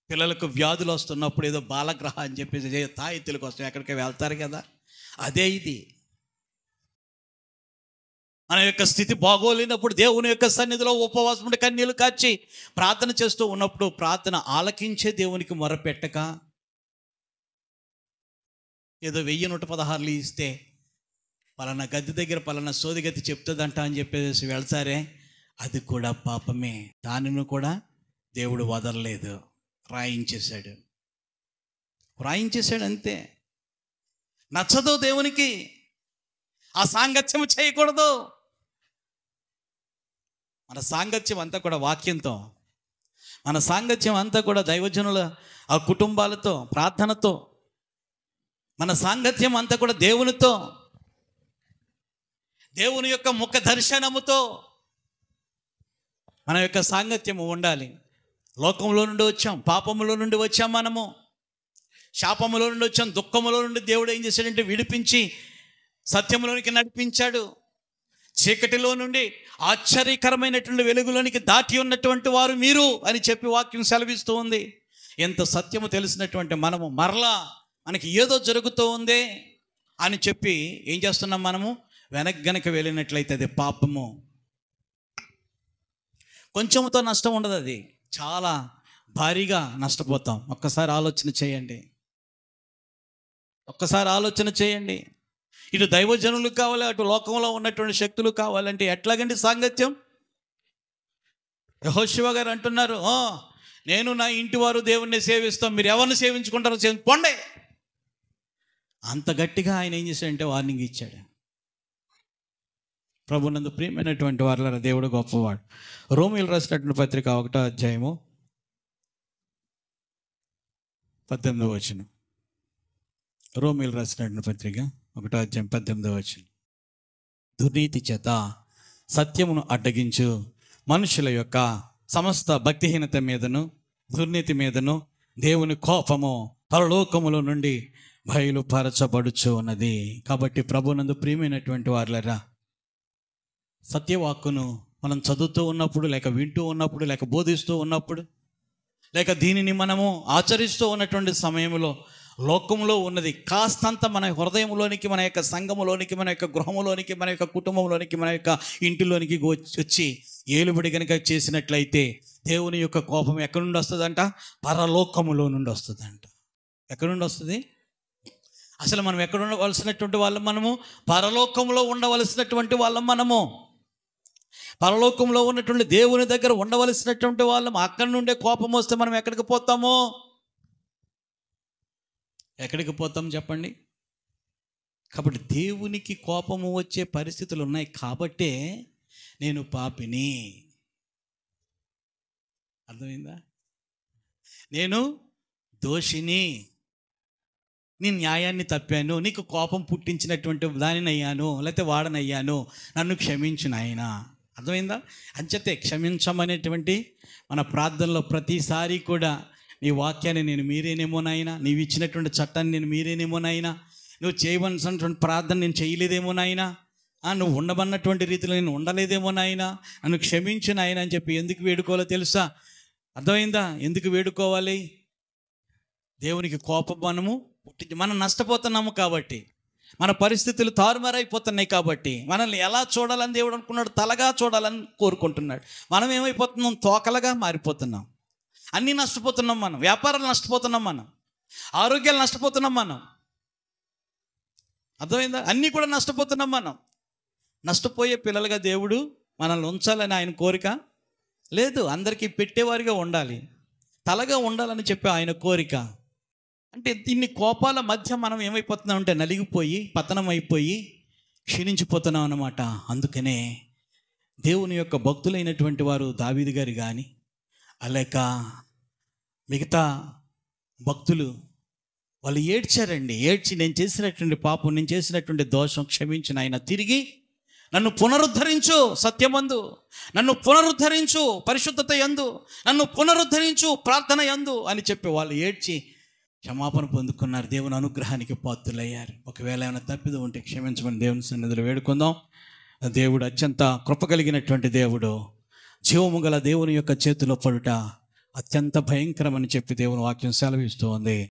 పిల్లలకు వ్యాధులు వస్తున్నప్పుడు ఏదో బాలగ్రహ అని చెప్పేసి తాయితులకు వస్తాయి, ఎక్కడికి వెళ్తారు కదా, అదే ఇది. మన యొక్క స్థితి బాగోలేనప్పుడు దేవుని యొక్క సన్నిధిలో ఉపవాసం ఉండి కన్నీళ్లు కార్చి ప్రార్థన చేస్తూ ఉన్నప్పుడు ప్రార్థన ఆలకించే దేవునికి మొరపెట్టక ఏదో 1116 ఇస్తే పలానా గది దగ్గర పలానా సోదిగతి చెప్తుందంట అని చెప్పేసి వెళ్తారే, అది కూడా పాపమే. దానిని కూడా దేవుడు వదలలేదు, రాయించేశాడు అంతే. నచ్చదు దేవునికి, ఆ సాంగత్యం చేయకూడదు. మన సాంగత్యం అంతా కూడా వాక్యంతో, మన సాంగత్యం అంతా కూడా దైవజనుల ఆ కుటుంబాలతో, ప్రార్థనతో, మన సాంగత్యం అంతా కూడా దేవునితో, దేవుని యొక్క ముఖ దర్శనముతో మన యొక్క సాంగత్యము ఉండాలి. లోకంలో నుండి వచ్చాం, పాపములో నుండి వచ్చాం, మనము శాపములో నుండి వచ్చాం, దుఃఖములో నుండి దేవుడు ఏం చేశాడంటే విడిపించి సత్యములోనికి నడిపించాడు. చీకటిలో నుండి ఆశ్చర్యకరమైనటువంటి వెలుగులోనికి దాటి ఉన్నటువంటి వారు మీరు అని చెప్పి వాక్యం సెలవిస్తూ ఉంది. ఎంత సత్యము తెలిసినటువంటి మనము మరలా మనకి ఏదో జరుగుతూ ఉంది, అని చెప్పి ఏం చేస్తున్నాం మనము? వెనక్కి వెళ్ళినట్లయితే అది పాపము. కొంచెంతో నష్టం ఉండదు, అది చాలా భారీగా నష్టపోతాం. ఒక్కసారి ఆలోచన చేయండి, ఒక్కసారి ఆలోచన చేయండి. ఇటు దైవజనులు కావాలి, అటు లోకంలో ఉన్నటువంటి శక్తులు కావాలంటే ఎట్లాగండి సాంగత్యం? యెహోషువ గారు అంటున్నారు, నేను నా ఇంటి వారు దేవుణ్ణి సేవిస్తాం, మీరు ఎవరిని సేవించుకుంటారో పోండి. అంత గట్టిగా ఆయన ఏం చేశాడంటే వార్నింగ్ ఇచ్చాడు. ప్రభునందు ప్రియమైనటువంటి వారులారా, దేవుడు గొప్పవాడు. రోమీయులు రాసినటువంటి పత్రిక 1వ అధ్యాయము 18వ వచనం. రోమీయులు రాసినటువంటి పత్రిక 1వ అధ్యాయం 18వ వచనం. దుర్నీతి చేత సత్యమును అడ్డగించు మనుషుల యొక్క సమస్త భక్తిహీనత మీదను దుర్నీతి మీదను దేవుని కోపము పరలోకములో నుండి బయలుపరచబడుచు ఉన్నది. కాబట్టి ప్రభునందు ప్రియమైనటువంటి వారులారా, సత్యవాక్కును మనం చదువుతూ ఉన్నప్పుడు, లేక వింటూ ఉన్నప్పుడు, లేక బోధిస్తూ ఉన్నప్పుడు, లేక దీనిని మనము ఆచరిస్తూ ఉన్నటువంటి సమయంలో లోకంలో ఉన్నది కాస్తంత మన హృదయంలోనికి, మన యొక్క సంఘములోనికి, మన యొక్క గృహములోనికి, మన యొక్క కుటుంబంలోనికి, మన యొక్క ఇంటిలోనికి వచ్చి ఏలుబడి కనుక చేసినట్లయితే దేవుని యొక్క కోపం ఎక్కడి నుండి వస్తుందంట? పరలోకములో నుండి వస్తుందంట. ఎక్కడి నుండి వస్తుంది? అసలు మనం ఎక్కడ ఉండవలసినటువంటి వాళ్ళం? మనము పరలోకంలో ఉండవలసినటువంటి వాళ్ళం. మనము పరలోకంలో ఉన్నటువంటి దేవుని దగ్గర ఉండవలసినటువంటి వాళ్ళం. అక్కడి నుండే కోపం వస్తే మనం ఎక్కడికి పోతాము? ఎక్కడికి పోతాం చెప్పండి? కాబట్టి దేవునికి కోపము వచ్చే పరిస్థితులు ఉన్నాయి. కాబట్టే నేను పాపిని, అర్థమైందా? నేను దోషిని, నీ న్యాయాన్ని తప్పాను, నీకు కోపం పుట్టించినటువంటి దానిని అయ్యాను, లేకపోతే వాడనయ్యాను, నన్ను క్షమించు నాయనా. అర్థమైందా? అంచేతే క్షమించమనేటువంటి మన ప్రార్థనలో ప్రతిసారి కూడా నీ వాక్యాన్ని నేను మీరేనేమో నాయనా, నీవు ఇచ్చినటువంటి చట్టాన్ని నేను మీరేనేమో నాయనా, నువ్వు చేయవలసినటువంటి ప్రార్థన నేను చేయలేదేమో నాయనా, నువ్వు ఉండమన్నటువంటి రీతిలో నేను ఉండలేదేమో నాయనా, నన్ను క్షమించు నాయనా అని చెప్పి ఎందుకు వేడుకోవాలో తెలుసా? అర్థమైందా? ఎందుకు వేడుకోవాలి? దేవునికి కోపం మనము పుట్టించి మనం నష్టపోతున్నాము కాబట్టి, మన పరిస్థితులు తారుమారైపోతున్నాయి కాబట్టి, మనల్ని ఎలా చూడాలని దేవుడు అనుకున్నాడు? తలగా చూడాలని కోరుకుంటున్నాడు. మనం ఏమైపోతున్నాం? తోకలుగా మారిపోతున్నాం. అన్నీ నష్టపోతున్నాం మనం. వ్యాపారాలు నష్టపోతున్నాం మనం, ఆరోగ్యాలు నష్టపోతున్నాం మనం. అర్థమైందా? అన్నీ కూడా నష్టపోతున్నాం మనం. నష్టపోయే పిల్లలుగా దేవుడు మనల్ని ఉంచాలని ఆయన కోరిక లేదు. అందరికీ పెట్టేవారిగా ఉండాలి, తలగా ఉండాలని చెప్పి ఆయన కోరిక. అంటే ఇన్ని కోపాల మధ్య మనం ఏమైపోతున్నాం అంటే నలిగిపోయి, పతనం అయిపోయి, క్షీణించిపోతున్నాం అన్నమాట. అందుకనే దేవుని యొక్క భక్తులైనటువంటి వారు దావీదు గారు కానీ, లేక మిగతా భక్తులు వాళ్ళు ఏడ్చారండి. ఏడ్చి నేను చేసినటువంటి పాపం, నేను చేసినటువంటి దోషం క్షమించిన ఆయన, తిరిగి నన్ను పునరుద్ధరించు సత్యమందు, నన్ను పునరుద్ధరించు పరిశుద్ధత యందు, నన్ను పునరుద్ధరించు ప్రార్థన యందు అని చెప్పి వాళ్ళు ఏడ్చి క్షమాపణ పొందుకున్నారు. దేవుని అనుగ్రహానికి పాత్రులయ్యారు. ఒకవేళ ఏమైనా తప్పిదం ఉంటే క్షమించమని దేవుని సన్నిధిలో వేడుకుందాం. దేవుడు అత్యంత కృప కలిగినటువంటి దేవుడు. జీవము గల దేవుని యొక్క చేతిలో పడుట అత్యంత భయంకరమని చెప్పి దేవుని వాక్యం సెలవిస్తూ ఉంది.